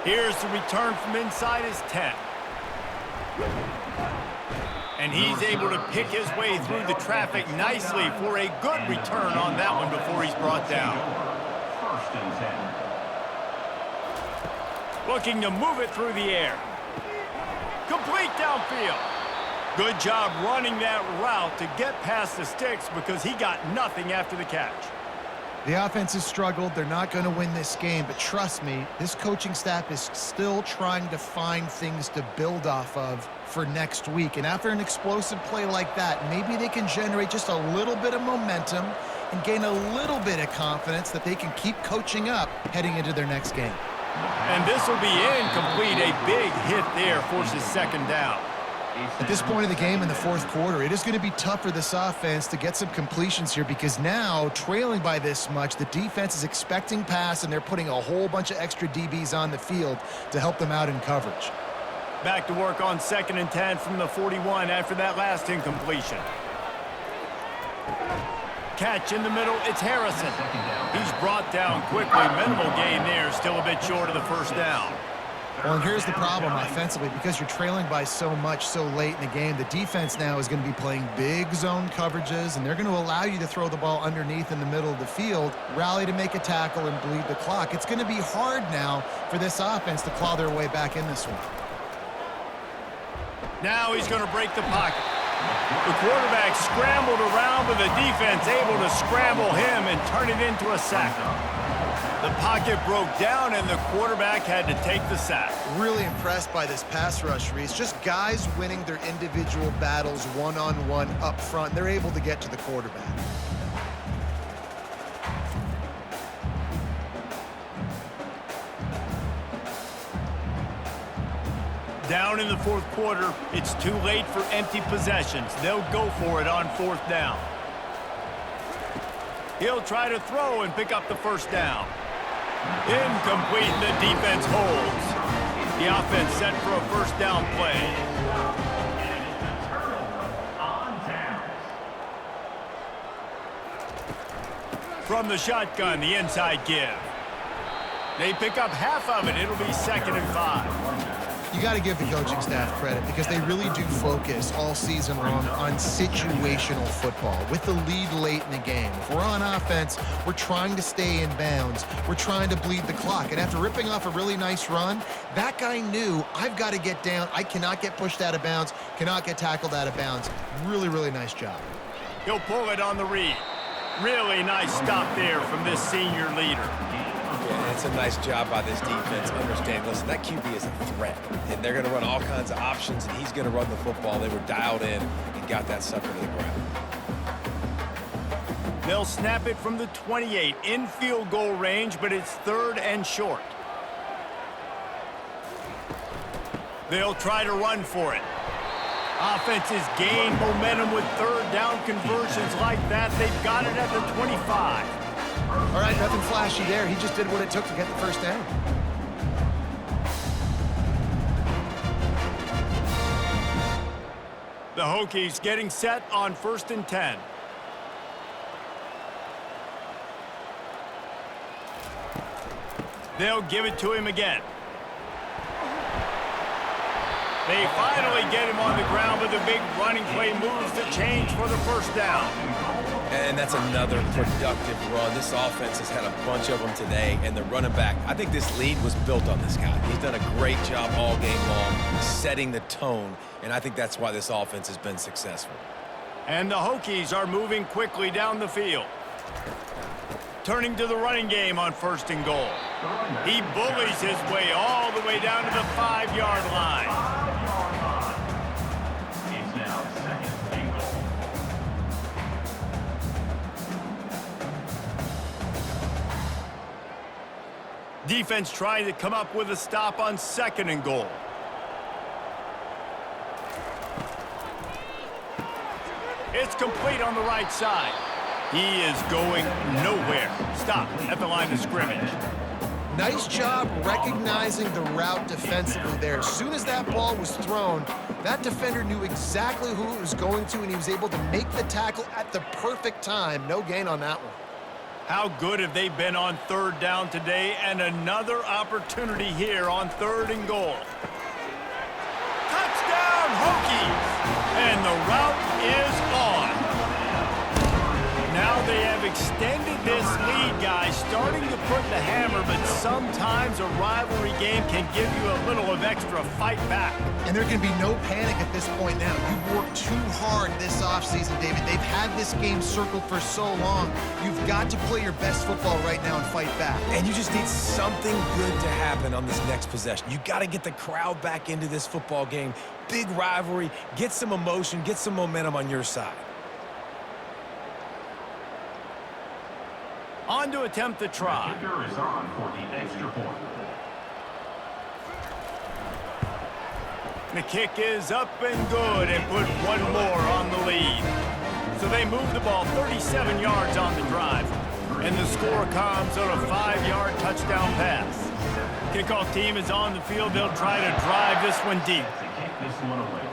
Here's the return from inside his 10. And he's able to pick his way through the traffic nicely for a good return on that one before he's brought down. 1st and 10. Looking to move it through the air. Complete downfield. Good job running that route to get past the sticks because he got nothing after the catch. The offense has struggled. They're not going to win this game, but trust me, this coaching staff is still trying to find things to build off of for next week. And after an explosive play like that, maybe they can generate just a little bit of momentum and gain a little bit of confidence that they can keep coaching up heading into their next game. And this will be incomplete. A big hit there forces 2nd down. At this point of the game in the 4th quarter, it is going to be tough for this offense to get some completions here because now, trailing by this much, the defense is expecting pass and they're putting a whole bunch of extra DBs on the field to help them out in coverage. Back to work on 2nd and 10 from the 41 after that last incompletion. Catch in the middle, it's Harrison. He's brought down quickly. Minimal gain there, still a bit short of the 1st down. Well, and here's the problem offensively. Because you're trailing by so much so late in the game, the defense now is going to be playing big zone coverages, and they're going to allow you to throw the ball underneath in the middle of the field, rally to make a tackle, and bleed the clock. It's going to be hard now for this offense to claw their way back in this one. Now he's going to break the pocket. The quarterback scrambled around, but the defense able to scramble him and turn it into a sack. The pocket broke down, and the quarterback had to take the sack. Really impressed by this pass rush, Reese. Just guys winning their individual battles one-on-one up front. They're able to get to the quarterback. Down in the 4th quarter, it's too late for empty possessions. They'll go for it on 4th down. He'll try to throw and pick up the 1st down. Incomplete, the defense holds. The offense set for a 1st down play. From the shotgun, the inside give. They pick up half of it. It'll be 2nd and 5. You got to give the coaching staff credit because they really do focus all season long on situational football with the lead late in the game. If we're on offense, we're trying to stay in bounds. We're trying to bleed the clock. And after ripping off a really nice run, that guy knew, I've got to get down. I cannot get pushed out of bounds, cannot get tackled out of bounds. Really, really nice job. He'll pull it on the read. Really nice stop there from this senior leader. That's a nice job by this defense, understanding, listen, that QB is a threat, and they're going to run all kinds of options, and he's going to run the football. They were dialed in and got that sucker to the ground. They'll snap it from the 28 in field goal range, but it's 3rd and short. They'll try to run for it. Offenses gain momentum with 3rd down conversions like that. They've got it at the 25. All right, nothing flashy there. He just did what it took to get the first down. The Hokies getting set on 1st and 10. They'll give it to him again. They finally get him on the ground, but the big running play moves the change for the first down. And that's another productive run. This offense has had a bunch of them today, and the running back, I think this lead was built on this guy. He's done a great job all game long, setting the tone, and I think that's why this offense has been successful. And the Hokies are moving quickly down the field. Turning to the running game on 1st and goal. He bullies his way all the way down to the 5-yard line. It's now 2nd and goal. Defense trying to come up with a stop on 2nd and goal. It's complete on the right side. He is going nowhere. Stop at the line of scrimmage. Nice job recognizing the route defensively there. As soon as that ball was thrown, that defender knew exactly who it was going to, and he was able to make the tackle at the perfect time. No gain on that one. How good have they been on 3rd down today? And another opportunity here on 3rd and goal. Touchdown, Hokies! And the route is on. Now they have extended this lead, guys, starting to put the hammer, but sometimes a rivalry game can give you a little of extra fight back. And there can be no panic at this point now. You've worked too hard this offseason, David. They've had this game circled for so long. You've got to play your best football right now and fight back. And you just need something good to happen on this next possession. You got to get the crowd back into this football game. Big rivalry, get some emotion, get some momentum on your side. On to attempt the try. The kicker is on for the extra point. The kick is up and good and put one more on the lead. So they move the ball 37 yards on the drive. And the score comes on a 5-yard touchdown pass. Kickoff team is on the field. They'll try to drive this one deep. To kick this one away.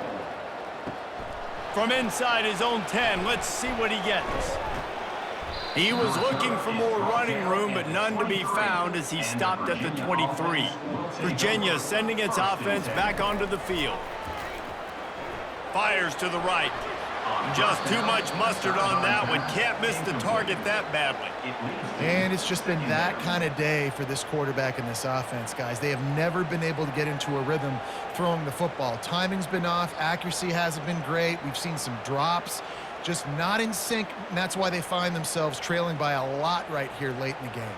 From inside his own 10, let's see what he gets. He was looking for more running room, but none to be found as he stopped at the 23. Virginia sending its offense back onto the field. Fires to the right. Just too much mustard on that one. Can't miss the target that badly. And it's just been that kind of day for this quarterback and this offense, guys. They have never been able to get into a rhythm throwing the football. Timing's been off. Accuracy hasn't been great. We've seen some drops. Just not in sync, and that's why they find themselves trailing by a lot right here late in the game.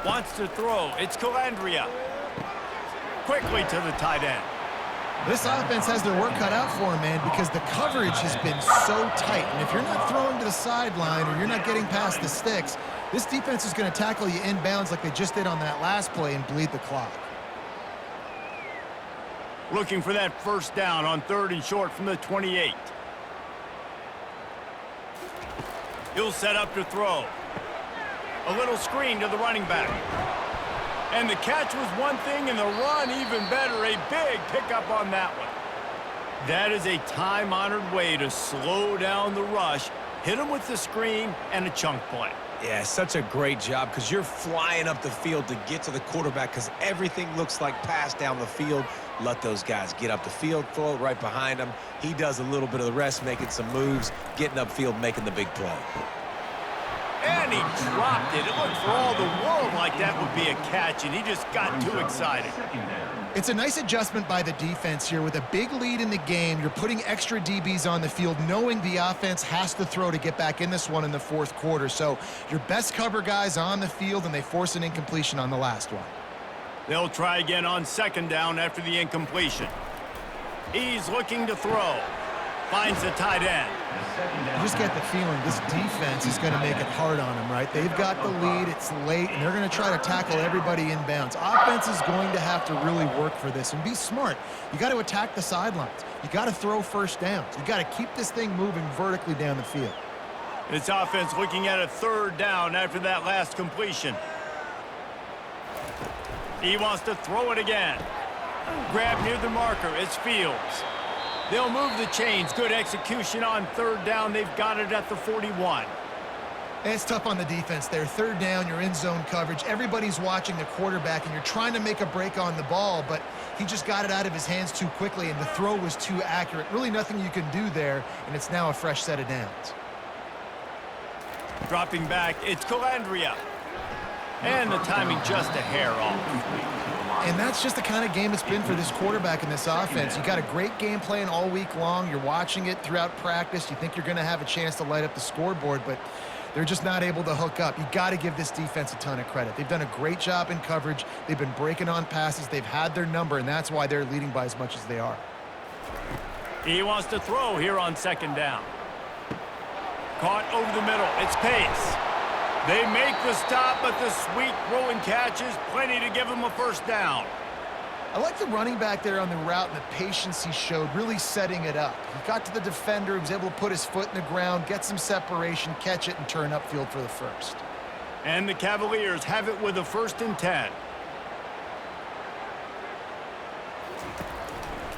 Wants to throw. It's Calandria. Quickly to the tight end. This offense has their work cut out for them, man, because the coverage has been so tight. And if you're not throwing to the sideline or you're not getting past the sticks, this defense is going to tackle you inbounds like they just did on that last play and bleed the clock. Looking for that first down on 3rd and short from the 28. He'll set up to throw. A little screen to the running back. And the catch was one thing, and the run even better. A big pickup on that one. That is a time-honored way to slow down the rush, hit him with the screen, and a chunk play. Yeah, such a great job because you're flying up the field to get to the quarterback because everything looks like pass down the field. Let those guys get up the field, throw it right behind him. He does a little bit of the rest, making some moves, getting upfield, making the big play. And he dropped it. It looked for all the world like that would be a catch, and he just got too excited. It's a nice adjustment by the defense here. With a big lead in the game, you're putting extra DBs on the field, knowing the offense has to throw to get back in this one in the fourth quarter. So your best cover guys on the field, and they force an incompletion on the last one. They'll try again on second down after the incompletion. He's looking to throw. Finds the tight end. You just get the feeling this defense is going to make it hard on them, right? They've got the lead, it's late, and they're going to try to tackle everybody inbounds. Offense is going to have to really work for this and be smart. You got to attack the sidelines. You got to throw first downs. You got to keep this thing moving vertically down the field. This offense looking at a third down after that last completion. He wants to throw it again. Grab near the marker. It's Fields. They'll move the chains. Good execution on third down. They've got it at the 41. And it's tough on the defense there. Third down, you're in zone coverage. Everybody's watching the quarterback, and you're trying to make a break on the ball, but he just got it out of his hands too quickly, and the throw was too accurate. Really nothing you can do there, and it's now a fresh set of downs. Dropping back, it's Calandria. And the timing just a hair off. And that's just the kind of game it's been for this quarterback in this offense. You got a great game plan all week long. You're watching it throughout practice. You think you're going to have a chance to light up the scoreboard, but they're just not able to hook up. You got to give this defense a ton of credit. They've done a great job in coverage. They've been breaking on passes. They've had their number, and that's why they're leading by as much as they are. He wants to throw here on second down. Caught over the middle. It's Pace. They make the stop, but the sweet throwing catch is plenty to give them a first down. I like the running back there on the route and the patience he showed, really setting it up. He got to the defender, he was able to put his foot in the ground, get some separation, catch it, and turn upfield for the first. And the Cavaliers have it with a 1st and 10.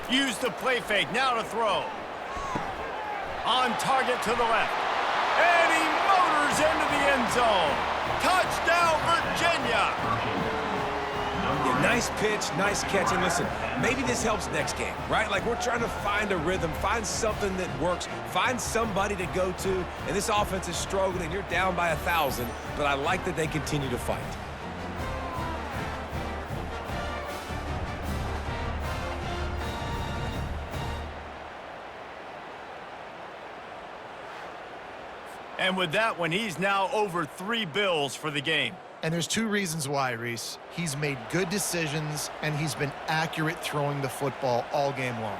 Use the play fake, now to throw. On target to the left. And he motors into the end zone. Touchdown, Virginia! Yeah, nice pitch, nice catch. And listen, maybe this helps next game, right? Like, we're trying to find a rhythm, find something that works, find somebody to go to. And this offense is struggling. You're down by 1,000, but I like that they continue to fight. And with that one, he's now over 3 bills for the game. And there's 2 reasons why, Reese. He's made good decisions, and he's been accurate throwing the football all game long.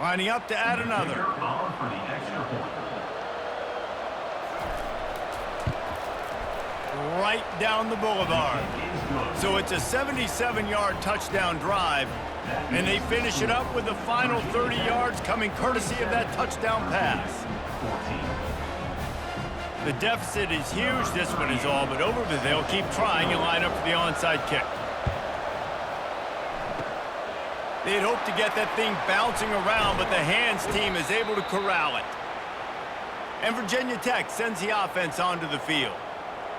Lining up to add another. For the extra point. Right down the boulevard. So it's a 77-yard touchdown drive, and they finish it up with the final 30 yards coming courtesy of that touchdown pass. The deficit is huge. This one is all but over, but they'll keep trying and line up for the onside kick. They'd hope to get that thing bouncing around, but the hands team is able to corral it. And Virginia Tech sends the offense onto the field.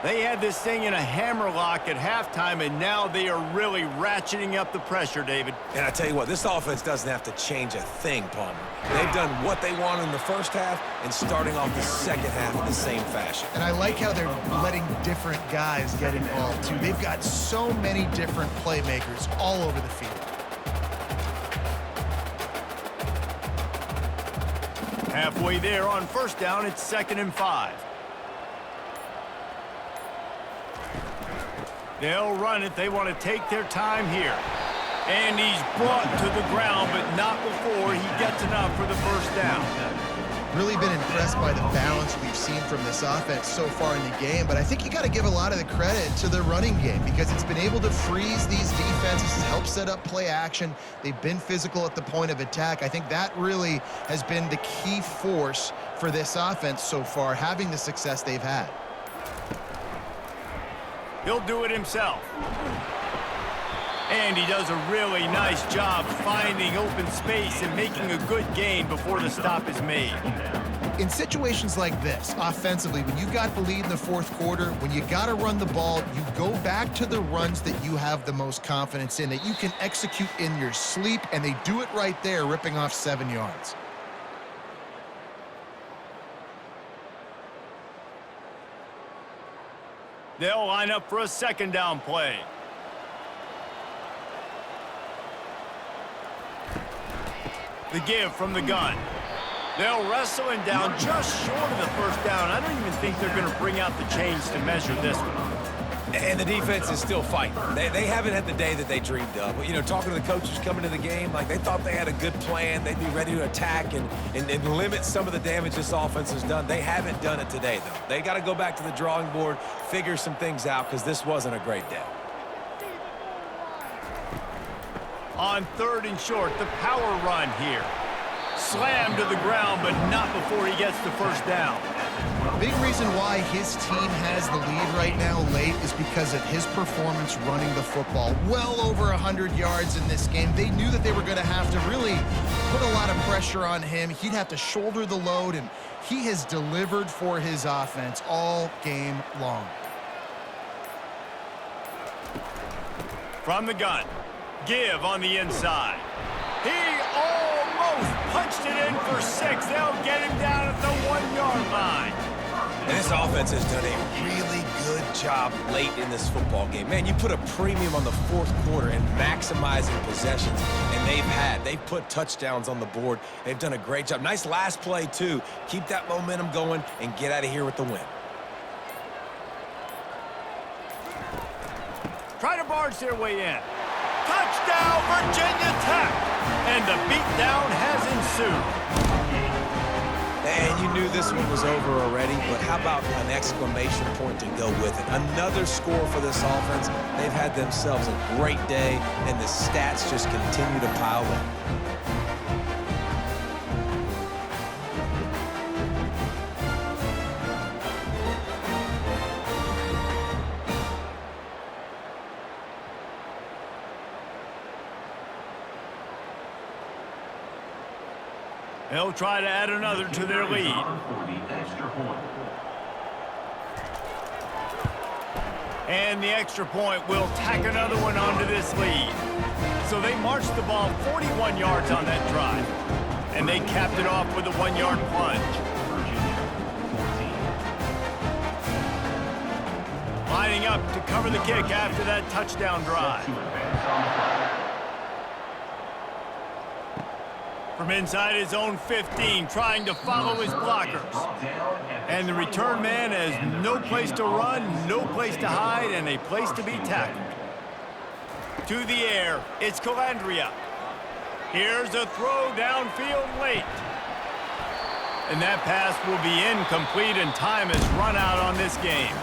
They had this thing in a hammerlock at halftime, and now they are really ratcheting up the pressure, David. And I tell you what, this offense doesn't have to change a thing, Palmer. They've done what they wanted in the first half and starting off the second half in the same fashion. And I like how they're letting different guys get involved, too. They've got so many different playmakers all over the field. Halfway there on first down, it's 2nd and 5. They'll run it. They want to take their time here. And he's brought to the ground, but not before he gets enough for the first down. Really been impressed by the balance we've seen from this offense so far in the game, but I think you got to give a lot of the credit to the running game because it's been able to freeze these defenses, help set up play action. They've been physical at the point of attack. I think that really has been the key force for this offense so far, having the success they've had. He'll do it himself. And he does a really nice job finding open space and making a good gain before the stop is made. In situations like this, offensively, when you've got the lead in the fourth quarter, when you got to run the ball, you go back to the runs that you have the most confidence in, that you can execute in your sleep, and they do it right there, ripping off 7 yards. They'll line up for a second down play. The give from the gun. They'll wrestle him down just short of the first down. I don't even think they're going to bring out the chains to measure this one. And the defense is still fighting. They haven't had the day that they dreamed of. But, you know, talking to the coaches coming to the game, like they thought they had a good plan. They'd be ready to attack and limit some of the damage this offense has done. They haven't done it today, though. They got to go back to the drawing board, figure some things out, because this wasn't a great day. On 3rd and short, the power run here. Slammed to the ground, but not before he gets the first down. Big reason why his team has the lead right now late is because of his performance running the football. Well over 100 yards in this game. They knew that they were going to have to really put a lot of pressure on him. He'd have to shoulder the load, and he has delivered for his offense all game long. From the gun, give on the inside. He almost punched it in for 6. They'll get him down at the 1-yard line. And this offense has done a really good job late in this football game. Man, you put a premium on the 4th quarter and maximizing possessions, and they've put touchdowns on the board. They've done a great job. Nice last play, too. Keep that momentum going and get out of here with the win. Try to barge their way in. Touchdown, Virginia Tech! And the beatdown has ensued. And you knew this one was over already, but how about an exclamation point to go with it? Another score for this offense. They've had themselves a great day, and the stats just continue to pile up. They'll try to add another to their lead. For the extra point. And the extra point will tack another one onto this lead. So they marched the ball 41 yards on that drive. And they capped it off with a 1-yard plunge. Lining up to cover the kick after that touchdown drive. From inside his own 15, trying to follow his blockers. And the return man has no place to run, no place to hide, and a place to be tackled. To the air, it's Calandria. Here's a throw downfield late. And that pass will be incomplete, and time has run out on this game.